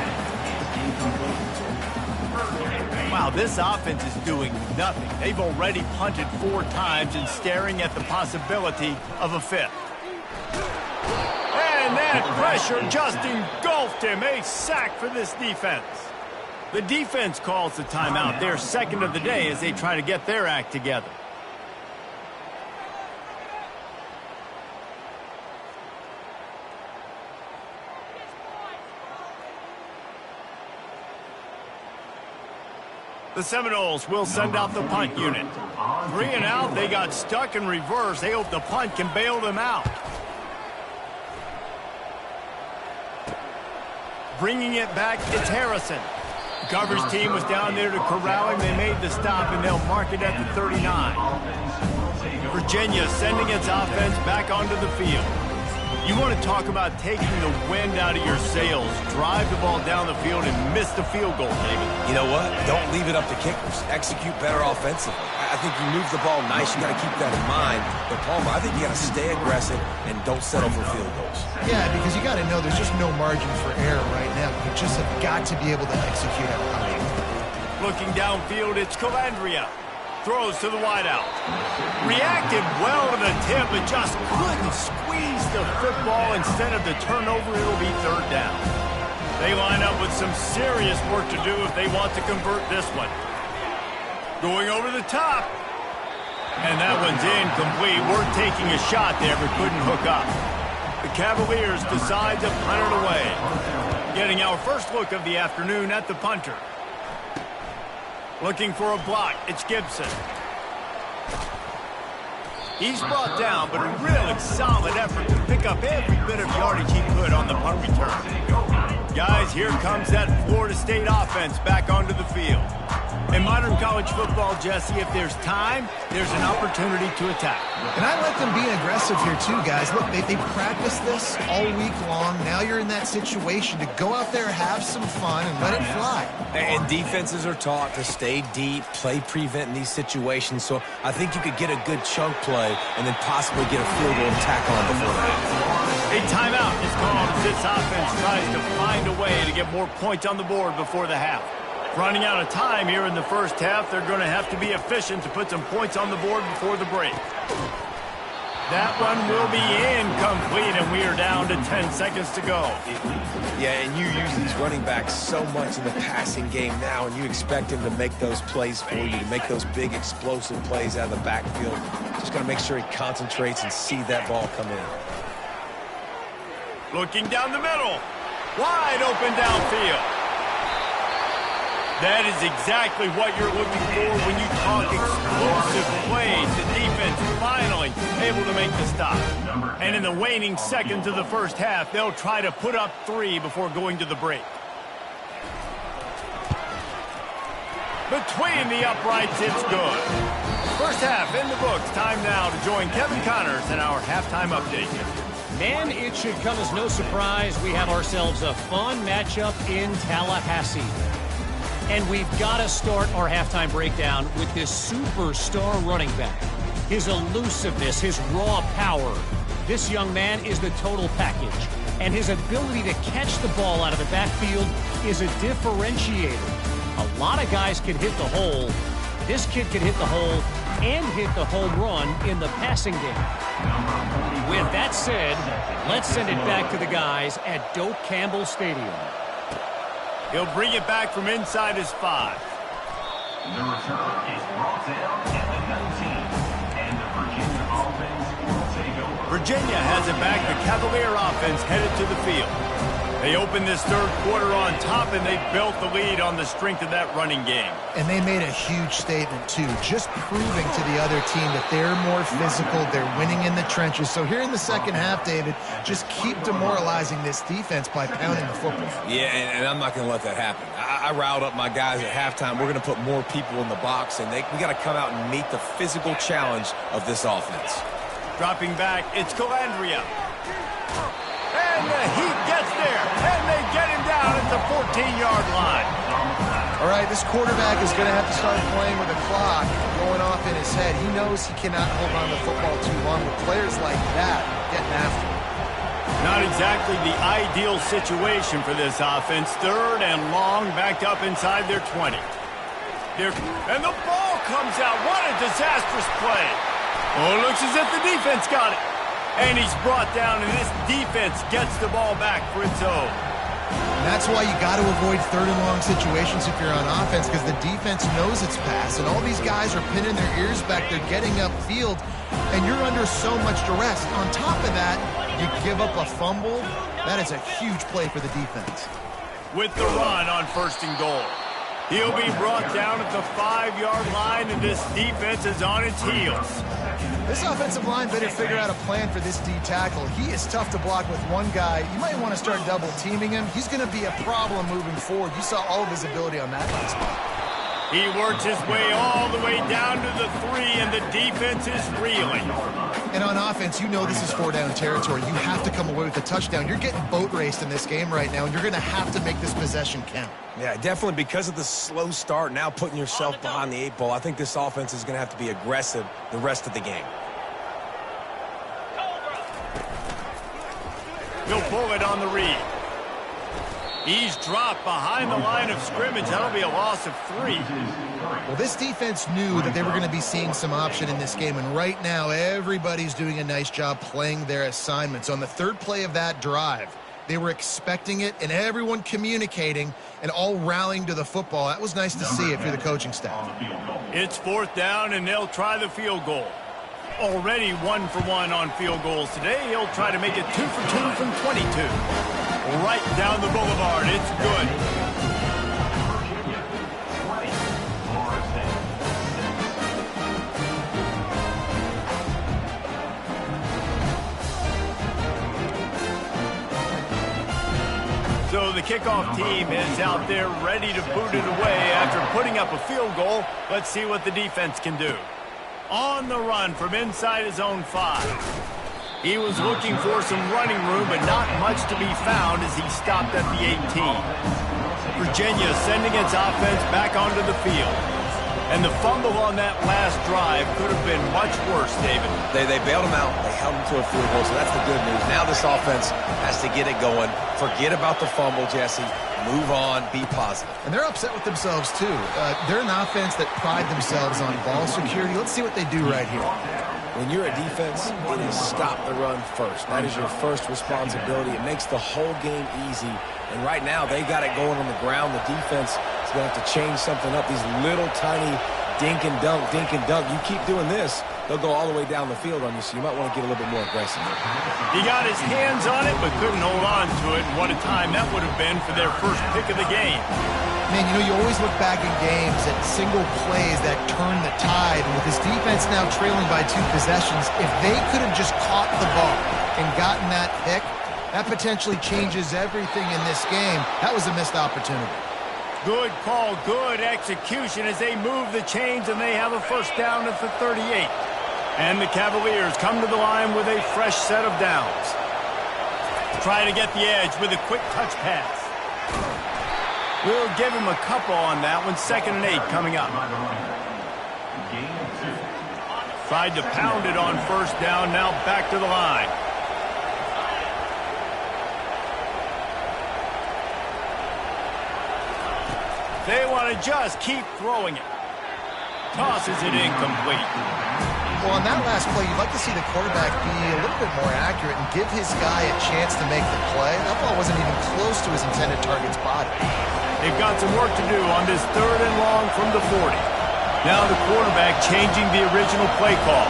[SPEAKER 1] Wow, this offense is doing nothing. They've already punted 4 times and staring at the possibility of a 5th. And that pressure just engulfed him. A sack for this defense. The defense calls the timeout. Their second of the day as they try to get their act together. The Seminoles will send out the punt unit. 3 and out, they got stuck in reverse. They hope the punt can bail them out. Bringing it back, it's Harrison. The coverage team was down there to corral him. They made the stop, and they'll mark it at the 39. Virginia sending its offense back onto the field. You want to talk about taking the wind out of your sails. Drive the ball down the field and miss the field goal, David.
[SPEAKER 3] You know what? Don't leave it up to kickers. Execute better offensively. I think you move the ball nice. You got to keep that in mind. But, Palmer, I think you got to stay aggressive and don't settle for field goals.
[SPEAKER 2] Yeah, because you got to know there's just no margin for error right now. You just have got to be able to execute at a high level.
[SPEAKER 1] Looking downfield, it's Calandria. Throws to the wideout. Reacted well to the tip, but just couldn't squeeze the football. Instead of the turnover, it'll be third down. They line up with some serious work to do if they want to convert this one. Going over the top. And that one's incomplete. We're taking a shot there, but couldn't hook up. The Cavaliers decide to punt it away. Getting our first look of the afternoon at the punter. Looking for a block, it's Gibson. He's brought down, but a really solid effort to pick up every bit of yardage he could on the punt return. Guys, here comes that Florida State offense back onto the field. In modern college football, Jesse, if there's time, there's an opportunity to attack.
[SPEAKER 2] And I like them being aggressive here too, guys. Look, they practiced this all week long. Now you're in that situation to go out there, have some fun, and let it fly.
[SPEAKER 3] And defenses are taught to stay deep, play prevent in these situations. So I think you could get a good chunk play and then possibly get a field goal and tack on before that.
[SPEAKER 1] A timeout is called as this offense tries to find a way to get more points on the board before the half. Running out of time here in the first half, they're going to have to be efficient to put some points on the board before the break. That one will be incomplete, and we are down to 10 seconds to go.
[SPEAKER 3] Yeah, and you use these running backs so much in the passing game now, and you expect him to make those plays for you, to make those big explosive plays out of the backfield. Just got to make sure he concentrates and see that ball come in.
[SPEAKER 1] Looking down the middle. Wide open downfield. That is exactly what you're looking for when you talk explosive plays. The defense finally able to make the stop. And in the waning seconds of the first half, they'll try to put up 3 before going to the break. Between the uprights, it's good. First half in the books. Time now to join Kevin Connors in our halftime update.
[SPEAKER 4] Man, it should come as no surprise we have ourselves a fun matchup in Tallahassee. And we've got to start our halftime breakdown with this superstar running back. His elusiveness, his raw power. This young man is the total package. And his ability to catch the ball out of the backfield is a differentiator. A lot of guys can hit the hole. This kid can hit the hole and hit the home run in the passing game. With that said, let's send it back to the guys at Doak Campbell Stadium.
[SPEAKER 1] He'll bring it back from inside his 5.
[SPEAKER 5] The return is brought down at the 19, and the Virginia offense will take over.
[SPEAKER 1] Virginia has it back. The Cavalier offense headed to the field. They opened this third quarter on top, and they built the lead on the strength of that running game.
[SPEAKER 2] And they made a huge statement, too, just proving to the other team that they're more physical, they're winning in the trenches. So here in the second half, David, just keep demoralizing this defense by pounding the football.
[SPEAKER 3] Yeah, and I'm not going to let that happen. I riled up my guys at halftime. We're going to put more people in the box, and we got to come out and meet the physical challenge of this offense.
[SPEAKER 1] Dropping back, it's Calandria. And the Heat gets there, and they get him down at the 14-yard line.
[SPEAKER 2] All right, this quarterback is going to have to start playing with a clock going off in his head. He knows he cannot hold on to the football too long with players like that getting after him.
[SPEAKER 1] Not exactly the ideal situation for this offense. Third and long, backed up inside their 20. And the ball comes out. What a disastrous play. Oh, it looks as if the defense got it. And he's brought down, and this defense gets the ball back for its own.
[SPEAKER 2] And that's why you got to avoid third and long situations if you're on offense, because the defense knows it's pass, and all these guys are pinning their ears back. They're getting upfield, and you're under so much duress. On top of that, you give up a fumble. That is a huge play for the defense.
[SPEAKER 1] With the run on first and goal. He'll be brought down at the 5-yard line, and this defense is on its heels.
[SPEAKER 2] This offensive line better figure out a plan for this D tackle. He is tough to block with one guy. You might want to start double teaming him. He's going to be a problem moving forward. You saw all of his ability on that last spot.
[SPEAKER 1] He works his way all the way down to the 3, and the defense is reeling.
[SPEAKER 2] And on offense, you know this is 4-down territory. You have to come away with a touchdown. You're getting boat raced in this game right now, and you're going to have to make this possession count.
[SPEAKER 3] Yeah, definitely because of the slow start, now putting yourself behind the 8 ball, I think this offense is going to have to be aggressive the rest of the game.
[SPEAKER 1] He'll pull it on the read. He's dropped behind the line of scrimmage. That'll be a loss of 3.
[SPEAKER 2] Well, this defense knew that they were going to be seeing some option in this game, and right now everybody's doing a nice job playing their assignments. On the third play of that drive, they were expecting it, and everyone communicating and all rallying to the football. That was nice to see if you're the coaching staff.
[SPEAKER 1] It's 4th down, and they'll try the field goal. Already 1 for 1 on field goals today. He'll try to make it 2 for 2 from 22. Right down the boulevard. It's good.
[SPEAKER 5] Virginia, 20, Florida State, 6.
[SPEAKER 1] So the kickoff team is out there ready to boot it away after putting up a field goal. Let's see what the defense can do. On the run from inside his own 5. He was looking for some running room, but not much to be found as he stopped at the 18. Virginia sending its offense back onto the field. And the fumble on that last drive could have been much worse, David.
[SPEAKER 3] They bailed him out. They held him to a field goal, so that's the good news. Now this offense has to get it going. Forget about the fumble, Jesse. Move on. Be positive.
[SPEAKER 2] And they're upset with themselves, too. They're an offense that pride themselves on ball security. Let's see what they do right here.
[SPEAKER 3] when you're a defense, it is stop the run first. That is your first responsibility. It makes the whole game easy. And right now, they got it going on the ground. The defense is going to have to change something up. These little tiny dink and dunk, dink and dunk. You keep doing this, they'll go all the way down the field on you, so you might want to get a little bit more aggressive.
[SPEAKER 1] He got his hands on it, but couldn't hold on to it. And what a time that would have been for their first pick of the game.
[SPEAKER 2] Man, you know, you always look back in games at single plays that turn the tide. And with this defense now trailing by 2 possessions, if they could have just caught the ball and gotten that pick, that potentially changes everything in this game. That was a missed opportunity.
[SPEAKER 1] Good call, good execution as they move the chains, and they have a first down at the 38. And the Cavaliers come to the line with a fresh set of downs. Try to get the edge with a quick touch pass. We'll give him a couple on that one. 2nd and 8 coming up. Tried to pound it on first down, now back to the line. They want to just keep throwing it. Tosses it incomplete.
[SPEAKER 2] Well, on that last play, you'd like to see the quarterback be a little bit more accurate and give his guy a chance to make the play. That ball wasn't even close to his intended target's body.
[SPEAKER 1] They've got some work to do on this 3rd and long from the 40. Now the quarterback changing the original play call.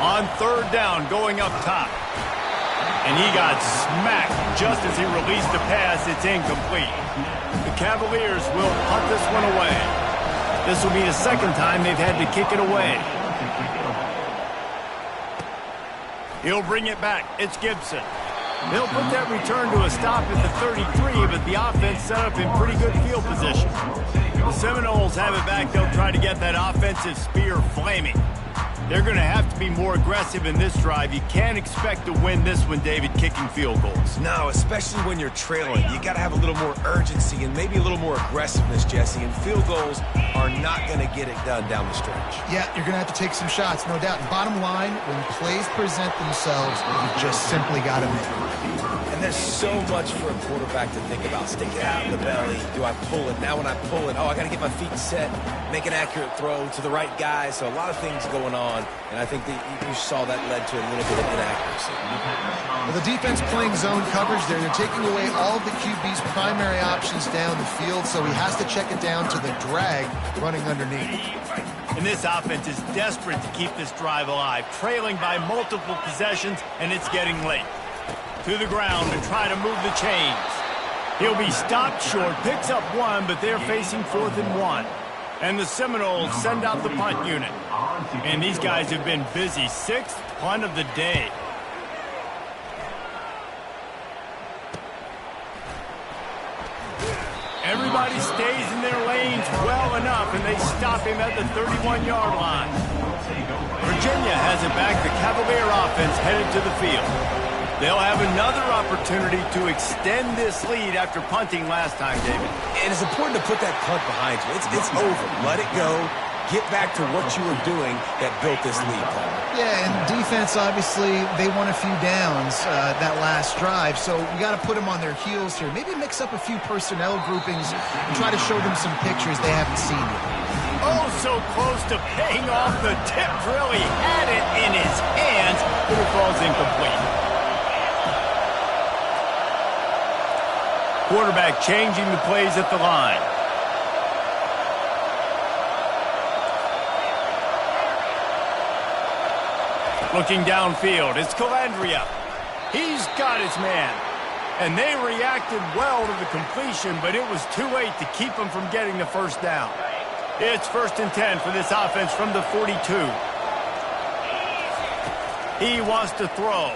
[SPEAKER 1] On 3rd down, going up top. And he got smacked just as he released the pass. It's incomplete. The Cavaliers will punt this one away. This will be the 2nd time they've had to kick it away. He'll bring it back. It's Gibson. They'll put that return to a stop at the 33, but the offense set up in pretty good field position. The Seminoles have it back. They'll try to get that offensive spear flaming. They're going to have to be more aggressive in this drive. You can't expect to win this one, David, kicking field goals.
[SPEAKER 3] No, especially when you're trailing. You got to have a little more urgency and maybe a little more aggressiveness, Jesse. And field goals are not going to get it done down the stretch.
[SPEAKER 2] Yeah, you're going to have to take some shots, no doubt. And bottom line, when plays present themselves, you just simply got to make them.
[SPEAKER 3] And there's so much for a quarterback to think about. Stick it out in the belly. Do I pull it? Now when I pull it, I got to get my feet set, make an accurate throw to the right guy. So a lot of things going on. And I think that you saw that led to a little bit of inaccuracy.
[SPEAKER 2] Well, the defense playing zone coverage there. They're taking away all of the QB's primary options down the field, so he has to check it down to the drag running underneath.
[SPEAKER 1] And this offense is desperate to keep this drive alive, trailing by multiple possessions, and it's getting late. To the ground to try to move the chains. He'll be stopped short, picks up 1, but they're facing 4th and 1. And the Seminoles send out the punt unit. And these guys have been busy. 6th punt of the day. Everybody stays in their lanes well enough, and they stop him at the 31-yard line. Virginia has it back. The Cavalier offense headed to the field. They'll have another opportunity to extend this lead after punting last time, David.
[SPEAKER 3] And it's important to put that punt behind you. It's over. Let it go. Get back to what you were doing that built this lead, Paul.
[SPEAKER 2] Yeah, and defense, obviously, they won a few downs that last drive, so we got to put them on their heels here. Maybe mix up a few personnel groupings and try to show them some pictures they haven't seen yet.
[SPEAKER 1] Oh, so close to paying off the tip drill. He had it in his hands, but it falls incomplete. Quarterback changing the plays at the line. Looking downfield, it's Calandria. He's got his man. And they reacted well to the completion, but it was too late to keep them from getting the first down. It's 1st and 10 for this offense from the 42. He wants to throw.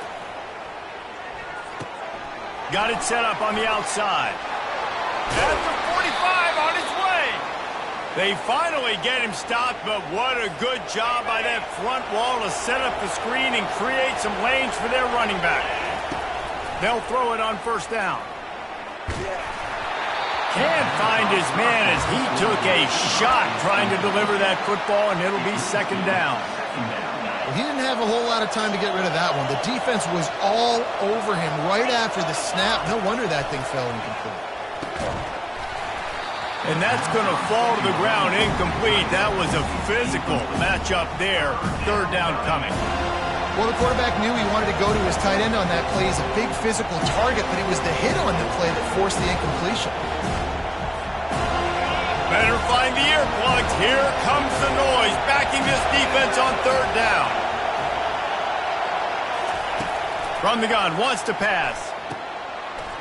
[SPEAKER 1] Got it set up on the outside. At the 45 on his way. They finally get him stopped, but what a good job by that front wall to set up the screen and create some lanes for their running back. They'll throw it on 1st down. Can't find his man as he took a shot trying to deliver that football, and it'll be 2nd down.
[SPEAKER 2] Well, he didn't have a whole lot of time to get rid of that one. The defense was all over him right after the snap. No wonder that thing fell incomplete.
[SPEAKER 1] And that's going to fall to the ground incomplete. That was a physical matchup there. Third down coming.
[SPEAKER 2] Well, the quarterback knew he wanted to go to his tight end on that play. He's a big physical target, but it was the hit on the play that forced the incompletion.
[SPEAKER 1] Better find the earplugs. Here comes the noise, backing this defense on third down. From the gun, wants to pass.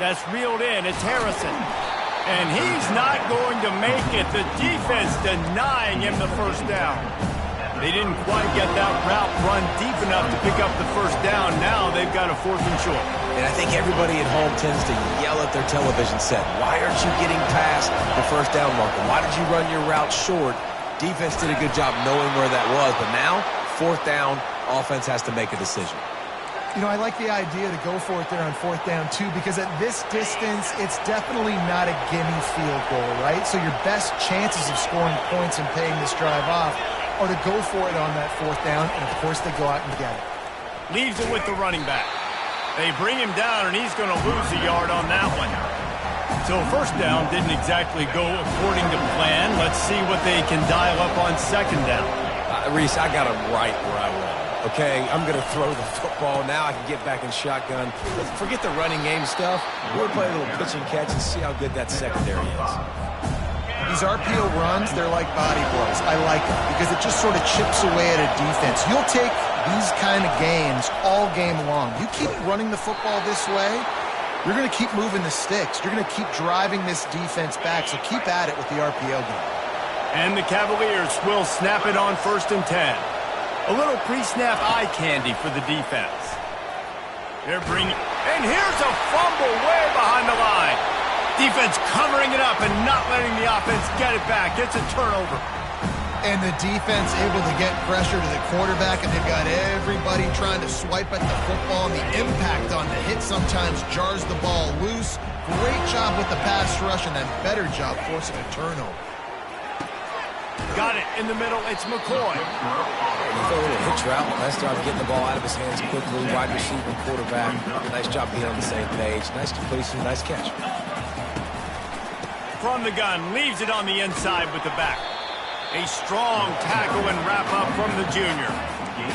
[SPEAKER 1] That's reeled in. It's Harrison. And he's not going to make it. The defense denying him the first down. They didn't quite get that route run deep enough to pick up the first down. Now they've got a 4th and short.
[SPEAKER 3] And I think everybody at home tends to yell at their television set. Why aren't you getting past the first down marker? Why did you run your route short? Defense did a good job knowing where that was. But now, 4th down, offense has to make a decision.
[SPEAKER 2] You know, I like the idea to go for it there on 4th down, too, because at this distance, it's definitely not a gimme field goal, right? So your best chances of scoring points and paying this drive off are to go for it on that 4th down, and, of course, they go out and get it.
[SPEAKER 1] Leaves it with the running back. They bring him down, and he's going to lose a yard on that one. So first down didn't exactly go according to plan. Let's see what they can dial up on second down.
[SPEAKER 3] Reese, I got him right where I want. Okay, I'm going to throw the football. Now I can get back in shotgun. Forget the running game stuff. We're going to play a little pitch and catch and see how good that secondary is.
[SPEAKER 2] These RPO runs, they're like body blows. I like it because it just sort of chips away at a defense. You'll take these kind of games all game long. You keep running the football this way, you're going to keep moving the sticks. You're going to keep driving this defense back, so keep at it with the RPO game.
[SPEAKER 1] And the Cavaliers will snap it on 1st and 10. A little pre-snap eye candy for the defense. They're bringing... And here's a fumble way behind the line. Defense covering it up and not letting the offense get it back. It's a turnover.
[SPEAKER 2] And the defense able to get pressure to the quarterback, and they've got everybody trying to swipe at the football, and the impact on the hit sometimes jars the ball loose. Great job with the pass rush, and then better job forcing a turnover.
[SPEAKER 1] Got it in the middle. It's McCoy.
[SPEAKER 3] He threw a little hitch route. Nice job getting the ball out of his hands quickly. Wide receiver, quarterback. Nice job being on the same page. Nice completion. Nice catch.
[SPEAKER 1] From the gun, leaves it on the inside with the back. A strong tackle and wrap up from the junior.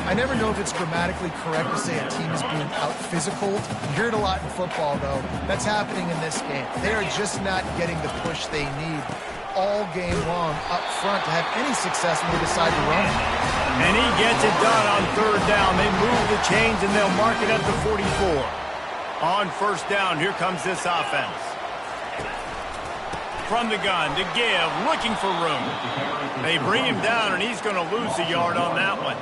[SPEAKER 2] I never know if it's grammatically correct to say a team is being out-physicaled. You hear it a lot in football, though. That's happening in this game. They are just not getting the push they need all game long up front to have any success when they decide to run it.
[SPEAKER 1] And he gets it done on third down. They move the chains, and they'll mark it at the 44. On first down, here comes this offense. From the gun to give, looking for room. They bring him down, and he's going to lose a yard on that one.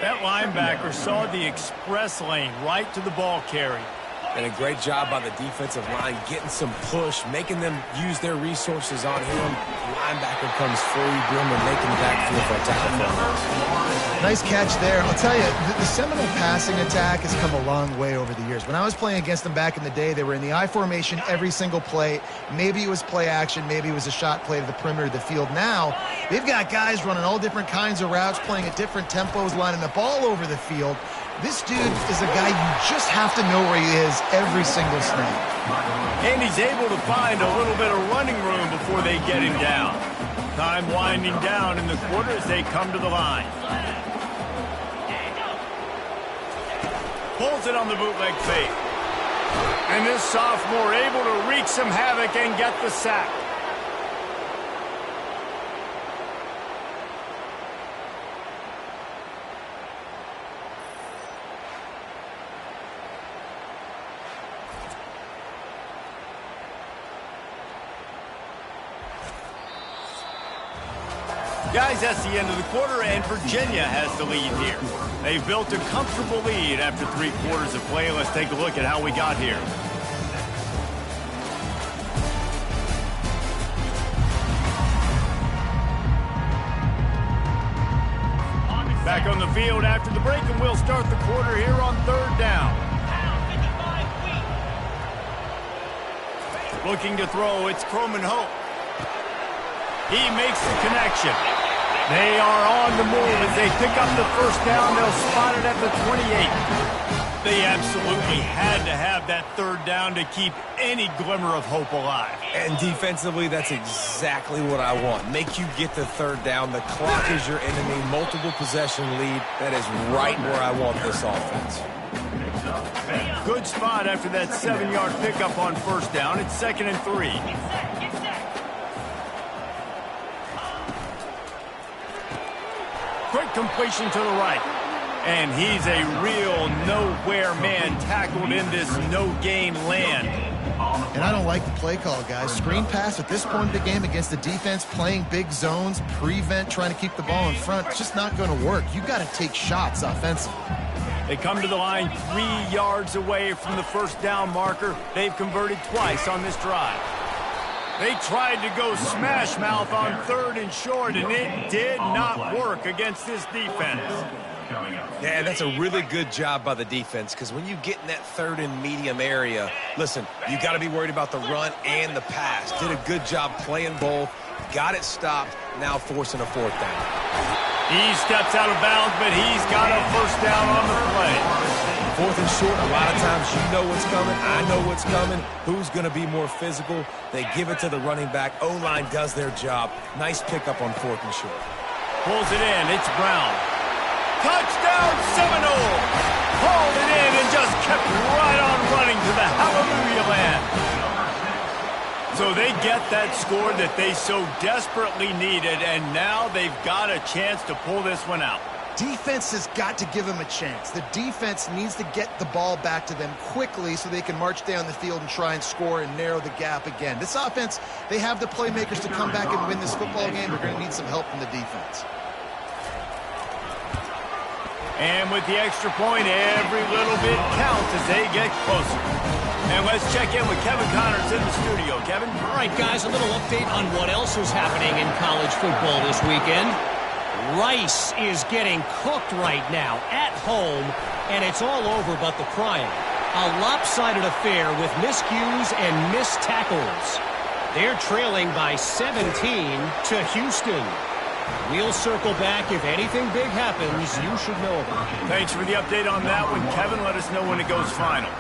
[SPEAKER 1] That linebacker saw the express lane right to the ball carrier.
[SPEAKER 3] And a great job by the defensive line, getting some push, making them use their resources on him. The linebacker comes free, doing the making the backfield for a tackle.
[SPEAKER 2] Nice catch there. I'll tell you, the Seminole passing attack has come a long way over the years. When I was playing against them back in the day, they were in the I formation every single play. Maybe it was play action, maybe it was a shot play to the perimeter of the field. Now, they've got guys running all different kinds of routes, playing at different tempos, lining up all over the field. This dude is a guy you just have to know where he is every single snap.
[SPEAKER 1] And he's able to find a little bit of running room before they get him down. Time winding down in the quarter as they come to the line. Pulls it on the bootleg fake. And this sophomore able to wreak some havoc and get the sack. Guys, that's the end of the quarter, and Virginia has the lead here. They've built a comfortable lead after 3 quarters of play. Let's take a look at how we got here. Back on the field after the break, and we'll start the quarter here on third down. Looking to throw, it's Croman Hope. He makes the connection. They are on the move as they pick up the first down. They'll spot it at the 28. They absolutely had to have that third down to keep any glimmer of hope alive.
[SPEAKER 3] And defensively, that's exactly what I want. Make you get the third down. The clock is your enemy. Multiple possession lead. That is right where I want this offense.
[SPEAKER 1] Good spot after that 7-yard pickup on first down. It's 2nd and 3. Quick completion to the right. And he's a real nowhere man tackled in this no-gain land.
[SPEAKER 2] And I don't like the play call, guys. Screen pass at this point of the game against the defense, playing big zones, prevent, trying to keep the ball in front. It's just not going to work. You've got to take shots offensively.
[SPEAKER 1] They come to the line 3 yards away from the first down marker. They've converted twice on this drive. They tried to go smash mouth on 3rd and short, and it did not work against this defense.
[SPEAKER 3] Yeah, that's a really good job by the defense, because when you get in that 3rd and medium area, listen, you got to be worried about the run and the pass. Did a good job playing both, got it stopped, now forcing a 4th down.
[SPEAKER 1] He steps out of bounds, but he's got a first down on the play.
[SPEAKER 3] 4th and short, a lot of times you know what's coming, I know what's coming. Who's going to be more physical? They give it to the running back. O-line does their job. Nice pickup on 4th and short.
[SPEAKER 1] Pulls it in. It's Brown. Touchdown Seminole! Hauled it in and just kept right on running to the hallelujah land. So they get that score that they so desperately needed, and now they've got a chance to pull this one out.
[SPEAKER 2] Defense has got to give them a chance. The defense needs to get the ball back to them quickly so they can march down the field and try and score and narrow the gap again. This offense, they have the playmakers to come back and win this football game. They're going to need some help from the defense.
[SPEAKER 1] And with the extra point, every little bit counts as they get closer. And let's check in with Kevin Connors in the studio. Kevin?
[SPEAKER 4] All right, guys, a little update on what else is happening in college football this weekend. Rice is getting cooked right now at home, and it's all over but the crying. A lopsided affair with miscues and missed tackles. They're trailing by 17 to Houston. We'll circle back. If anything big happens, you should know about it.
[SPEAKER 1] Thanks for the update on that one, Kevin. Let us know when it goes final.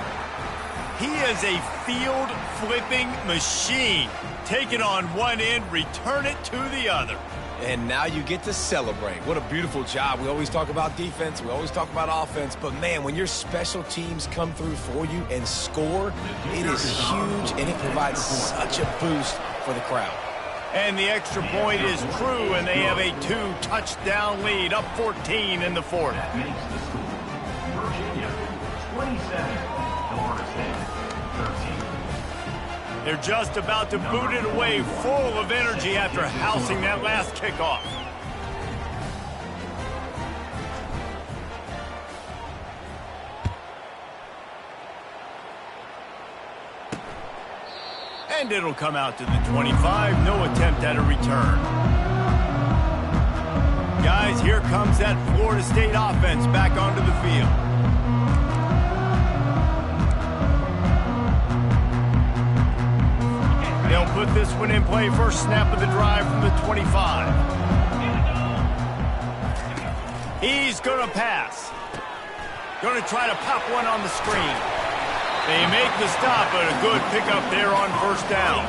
[SPEAKER 1] He is a field-flipping machine. Take it on one end, return it to the other.
[SPEAKER 3] And now you get to celebrate. What a beautiful job. We always talk about defense. We always talk about offense. But, man, when your special teams come through for you and score, it is huge, and it provides such a boost for the crowd.
[SPEAKER 1] And the extra point is true, and they have a 2-touchdown lead, up 14 in the 4th.
[SPEAKER 5] That makes the score Virginia 27, Florida State 13.
[SPEAKER 1] They're just about to boot it away, full of energy after housing that last kickoff. And it'll come out to the 25. No attempt at a return. Guys, here comes that Florida State offense back onto the field. They'll put this one in play. First snap of the drive from the 25. He's going to pass. Going to try to pop one on the screen. They make the stop, but a good pickup there on first down.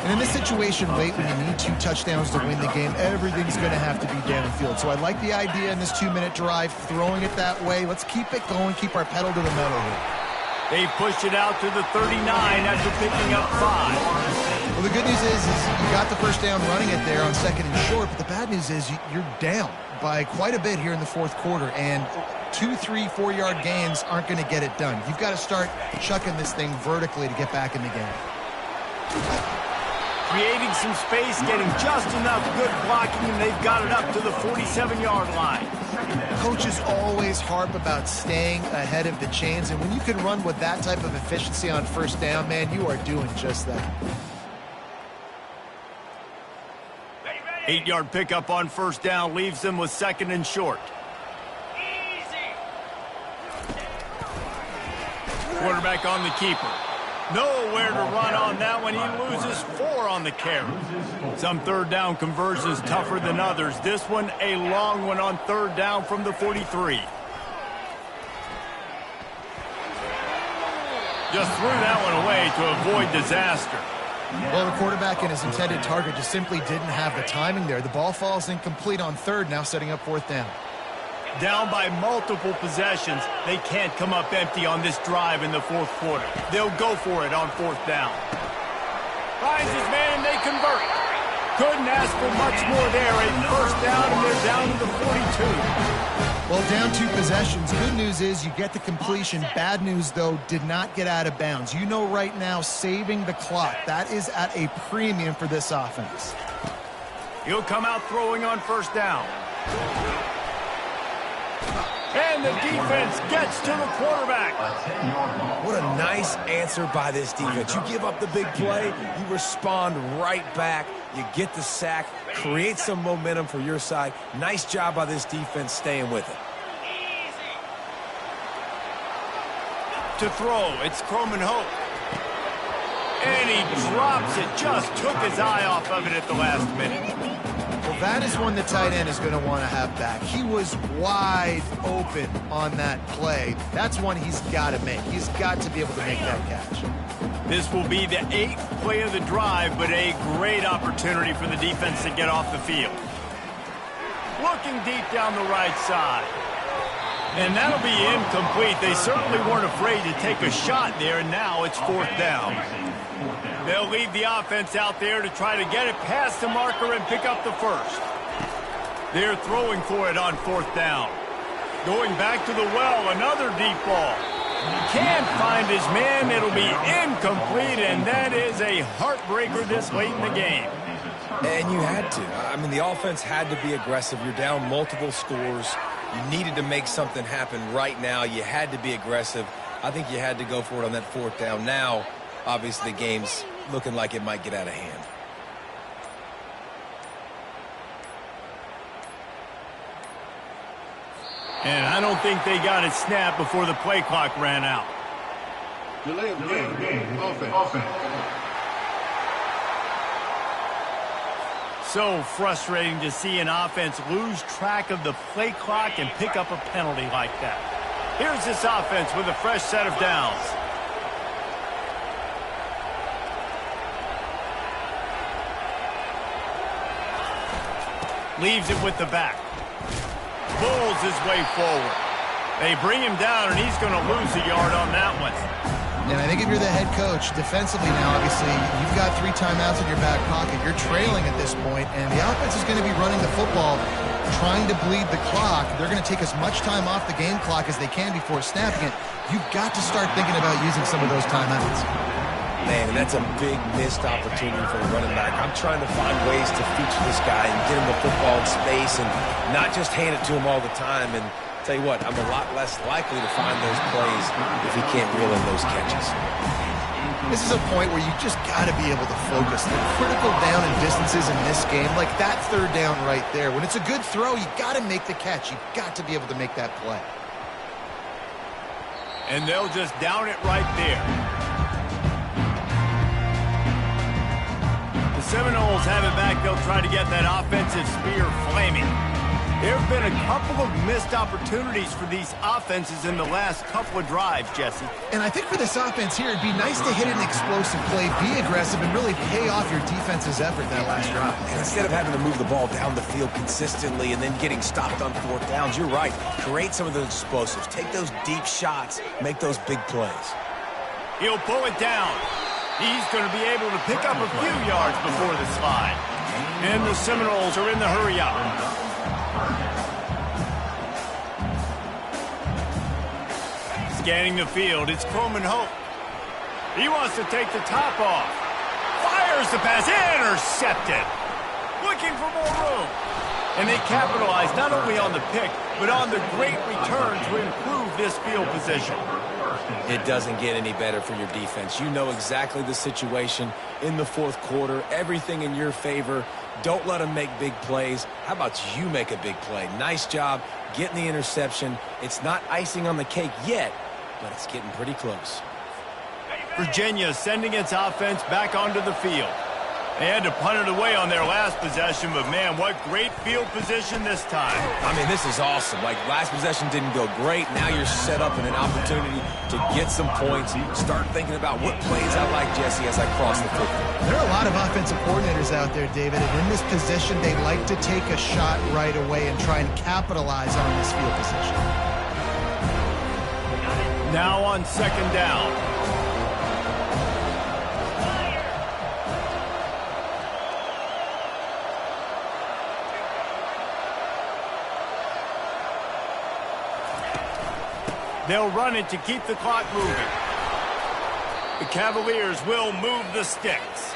[SPEAKER 2] And in this situation, late when you need 2 touchdowns to win the game, everything's going to have to be downfield. So I like the idea in this 2-minute drive, throwing it that way. Let's keep it going, keep our pedal to the metal here.
[SPEAKER 1] They pushed it out to the 39 after picking up 5.
[SPEAKER 2] Well, the good news is you got the first down running it there on 2nd and short, but the bad news is you're down by quite a bit here in the 4th quarter, and 2, 3, 4-yard gains aren't going to get it done. You've got to start chucking this thing vertically to get back in the game.
[SPEAKER 1] Creating some space, getting just enough good blocking, and they've got it up to the 47-yard line.
[SPEAKER 2] Coaches always harp about staying ahead of the chains, and when you can run with that type of efficiency on first down, man, you are doing just that.
[SPEAKER 1] 8-yard pickup on first down leaves them with 2nd and short. Quarterback on the keeper. Nowhere to run on that one. He loses 4 on the carry. Some third down conversions tougher than others. This one a long one on third down from the 43. Just threw that one away to avoid disaster.
[SPEAKER 2] Well, the quarterback and his intended target just simply didn't have the timing there. The ball falls incomplete on third, now setting up fourth down.
[SPEAKER 1] Down by multiple possessions, they can't come up empty on this drive in the fourth quarter. They'll go for it on fourth down. Finds his man, they convert. Couldn't ask for much more there. A first down, and they're down to the 42.
[SPEAKER 2] Well, down 2 possessions. Good news is you get the completion. Bad news, though, did not get out of bounds. You know right now, saving the clock, that is at a premium for this offense.
[SPEAKER 1] He'll come out throwing on first down. And the defense gets to the quarterback.
[SPEAKER 3] What a nice answer by this defense. You give up the big play, you respond right back, you get the sack, create some momentum for your side. Nice job by this defense staying with it.
[SPEAKER 1] To throw, it's Croman Hope. And he drops it, just took his eye off of it at the last minute.
[SPEAKER 2] Well, that is one the tight end is going to want to have back. He was wide open on that play. That's one he's got to make. He's got to be able to make that catch.
[SPEAKER 1] This will be the 8th play of the drive, but a great opportunity for the defense to get off the field. Looking deep down the right side. And that'll be incomplete. They certainly weren't afraid to take a shot there, and now it's fourth down. They'll leave the offense out there to try to get it past the marker and pick up the first. They're throwing for it on fourth down. Going back to the well, another deep ball. Can't find his man. It'll be incomplete, and that is a heartbreaker this late in the game.
[SPEAKER 3] And you had to. I mean, the offense had to be aggressive. You're down multiple scores. You needed to make something happen right now. You had to be aggressive. I think you had to go for it on that fourth down. Now, obviously, the game's looking like it might get out of hand.
[SPEAKER 1] And I don't think they got it snapped before the play clock ran out.
[SPEAKER 6] Delay of game. Offense.
[SPEAKER 1] So frustrating to see an offense lose track of the play clock and pick up a penalty like that. Here's this offense with a fresh set of downs. Leaves it with the back. Bulls his way forward. They bring him down, and he's going to lose a yard on that one.
[SPEAKER 2] And I think if you're the head coach, defensively now, obviously, you've got 3 timeouts in your back pocket. You're trailing at this point, and the offense is going to be running the football, trying to bleed the clock. They're going to take as much time off the game clock as they can before snapping it. You've got to start thinking about using some of those timeouts.
[SPEAKER 3] Man, that's a big missed opportunity for the running back. I'm trying to find ways to feature this guy and get him the football in space and not just hand it to him all the time. And tell you what, I'm a lot less likely to find those plays if he can't reel in those catches.
[SPEAKER 2] This is a point where you just got to be able to focus. The critical down and distances in this game, like that third down right there. When it's a good throw, you got to make the catch. You've got to be able to make that play.
[SPEAKER 1] And they'll just down it right there. The Seminoles have it back. They'll try to get that offensive spear flaming. There have been a couple of missed opportunities for these offenses in the last couple of drives, Jesse.
[SPEAKER 2] And I think for this offense here, it'd be nice to hit an explosive play, be aggressive, and really pay off your defense's effort that last drive.
[SPEAKER 3] And instead of having to move the ball down the field consistently and then getting stopped on fourth downs, you're right. Create some of those explosives. Take those deep shots. Make those big plays.
[SPEAKER 1] He'll pull it down. He's going to be able to pick up a few yards before the slide. And the Seminoles are in the hurry up. Scanning the field, it's Croman Hope. He wants to take the top off. Fires the pass, intercepted. Looking for more room. And they capitalize not only on the pick, but on the great return to improve this field position.
[SPEAKER 3] It doesn't get any better for your defense. You know exactly the situation in the fourth quarter. Everything in your favor. Don't let them make big plays. How about you make a big play? Nice job getting the interception. It's not icing on the cake yet, but it's getting pretty close.
[SPEAKER 1] Virginia sending its offense back onto the field. They had to punt it away on their last possession, but man, what great field position this time.
[SPEAKER 3] I mean, this is awesome. Like, last possession didn't go great. Now you're set up in an opportunity to get some points. Start thinking about what plays I like, Jesse, as I cross the football.
[SPEAKER 2] There are a lot of offensive coordinators out there, David, and in this position, they like to take a shot right away and try and capitalize on this field position.
[SPEAKER 1] Now on second down. They'll run it to keep the clock moving. The Cavaliers will move the sticks.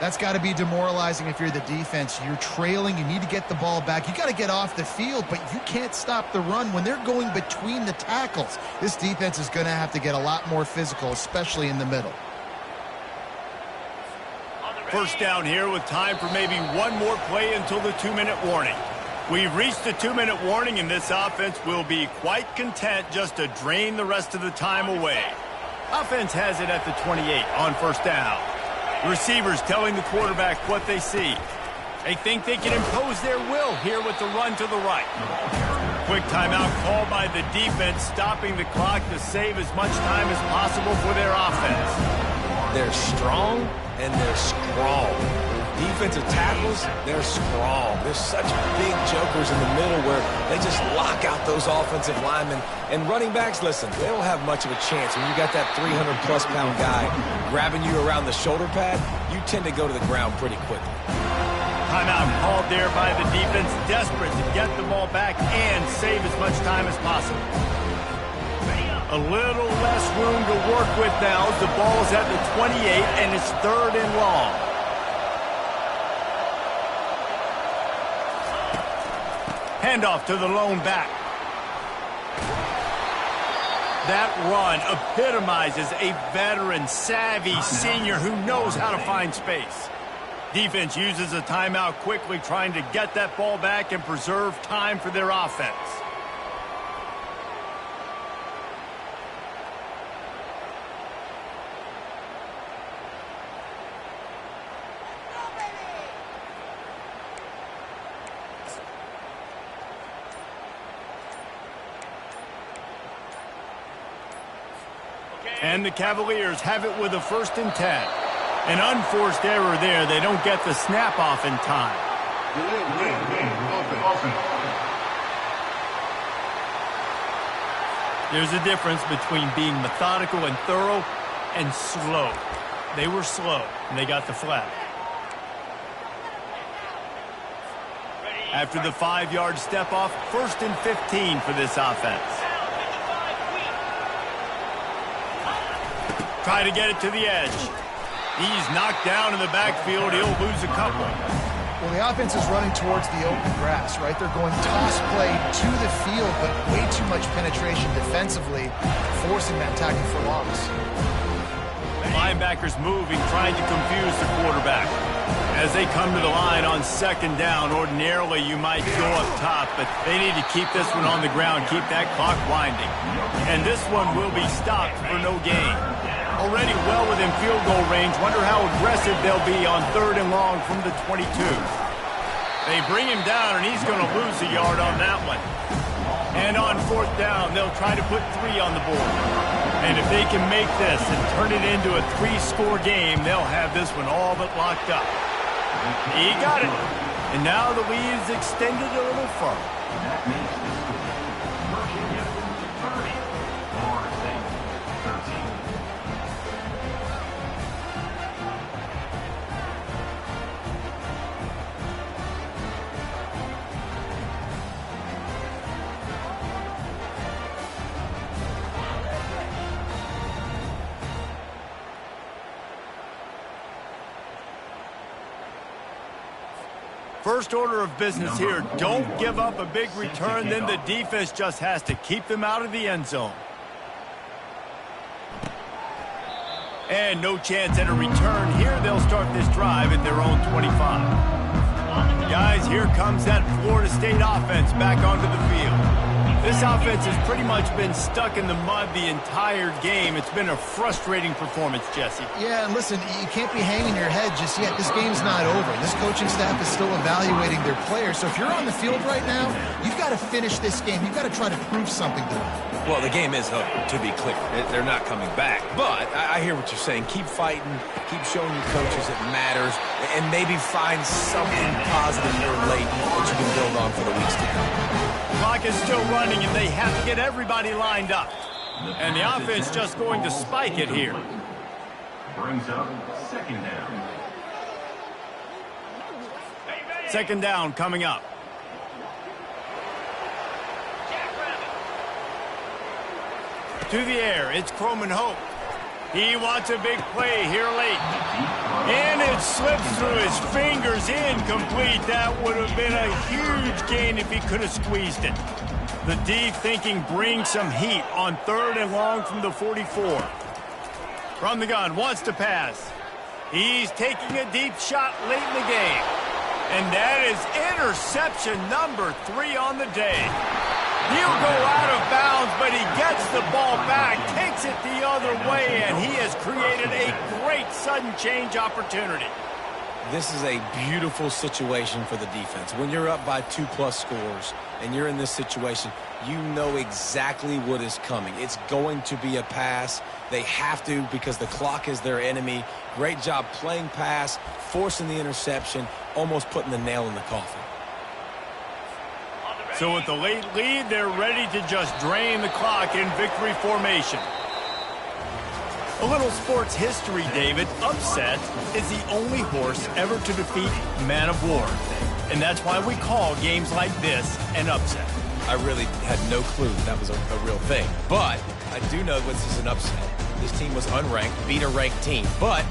[SPEAKER 2] That's got to be demoralizing if you're the defense. You're trailing. You need to get the ball back. You got to get off the field, but you can't stop the run when they're going between the tackles. This defense is going to have to get a lot more physical, especially in the middle.
[SPEAKER 1] First down here with time for maybe one more play until the 2-minute warning. We've reached the 2-minute warning, and this offense will be quite content just to drain the rest of the time away. Offense has it at the 28 on first down. The receivers telling the quarterback what they see. They think they can impose their will here with the run to the right. Quick timeout called by the defense, stopping the clock to save as much time as possible for their offense.
[SPEAKER 3] They're strong and they're strong. Defensive tackles, they're strong. There's such big jokers in the middle where they just lock out those offensive linemen. And running backs, listen, they don't have much of a chance. When you got that 300-plus pound guy grabbing you around the shoulder pad, you tend to go to the ground pretty quickly.
[SPEAKER 1] Timeout called there by the defense, desperate to get the ball back and save as much time as possible. A little less room to work with now as the ball's at the 28 and it's 3rd and long. Handoff to the lone back. That run epitomizes a veteran, savvy senior who knows how to find space. Defense uses a timeout quickly, trying to get that ball back and preserve time for their offense. And the Cavaliers have it with a 1st and 10. An unforced error there. They don't get the snap off in time. There's a difference between being methodical and thorough and slow. They were slow, and they got the flag. After the 5-yard step off, 1st and 15 for this offense. Try to get it to the edge. He's knocked down in the backfield. He'll lose a couple.
[SPEAKER 2] Well, the offense is running towards the open grass, right? They're going toss play to the field, but way too much penetration defensively, forcing that tackle for loss.
[SPEAKER 1] Linebackers moving, trying to confuse the quarterback. As they come to the line on 2nd down, ordinarily you might go up top, but they need to keep this one on the ground, keep that clock winding. And this one will be stopped for no gain. Already well within field goal range. Wonder how aggressive they'll be on 3rd and long from the 22. They bring him down, and he's going to lose a yard on that one. And on 4th down, they'll try to put 3 on the board. And if they can make this and turn it into a 3-score game, they'll have this one all but locked up. He got it. And now the lead is extended a little further.
[SPEAKER 5] That makes this Virginia 30, Florida State 13.
[SPEAKER 1] First order of business here, don't give up a big return, then the defense just has to keep them out of the end zone. And no chance at a return here. They'll start this drive at their own 25. Guys, here comes that Florida State offense back onto the field. This offense has pretty much been stuck in the mud the entire game. It's been a frustrating performance, Jesse.
[SPEAKER 2] Yeah, and listen, you can't be hanging your head just yet. This game's not over. This coaching staff is still evaluating their players. So if you're on the field right now, you've got to finish this game. You've got to try to prove something to them.
[SPEAKER 3] Well, the game is over, to be clear. They're not coming back. But I hear what you're saying. Keep fighting. Keep showing your coaches it matters. And maybe find something positive here late that you can build on for the weeks to come.
[SPEAKER 1] Clock is still running, and they have to get everybody lined up. And the offense just going to spike it here.
[SPEAKER 5] Brings up second down.
[SPEAKER 1] Second down coming up. To the air, it's Croman Hope. He wants a big play here late. And it slips through his fingers, incomplete. That would have been a huge gain if he could have squeezed it. The D thinking bring some heat on 3rd and long from the 44. From the gun, wants to pass. He's taking a deep shot late in the game. And that is interception number 3 on the day. He'll go out of bounds, but he gets the ball back, takes it the other way, and he has created a great sudden change opportunity.
[SPEAKER 3] This is a beautiful situation for the defense. When you're up by 2+ scores and you're in this situation, you know exactly what is coming. It's going to be a pass. They have to because the clock is their enemy. Great job playing pass, forcing the interception, almost putting the nail in the coffin.
[SPEAKER 1] So with the late lead, they're ready to just drain the clock in victory formation. A little sports history, David. Upset is the only horse ever to defeat Man of War. And that's why we call games like this an upset.
[SPEAKER 3] I really had no clue that was a real thing. But I do know this is an upset. This team was unranked, beat a ranked team. But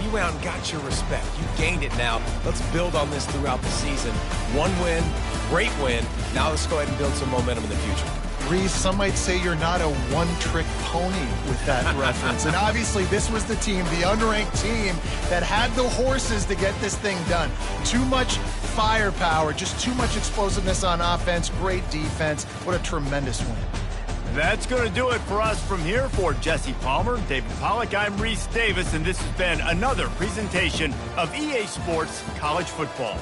[SPEAKER 3] you went out and got your respect. You gained it now. Let's build on this throughout the season. One win, great win. Now let's go ahead and build some momentum in the future.
[SPEAKER 2] Reese, some might say you're not a one-trick pony with that reference. And obviously this was the team, the unranked team, that had the horses to get this thing done. Too much firepower, just too much explosiveness on offense, great defense. What a tremendous win.
[SPEAKER 1] That's going to do it for us from here. For Jesse Palmer, David Pollack, I'm Reese Davis, and this has been another presentation of EA Sports College Football.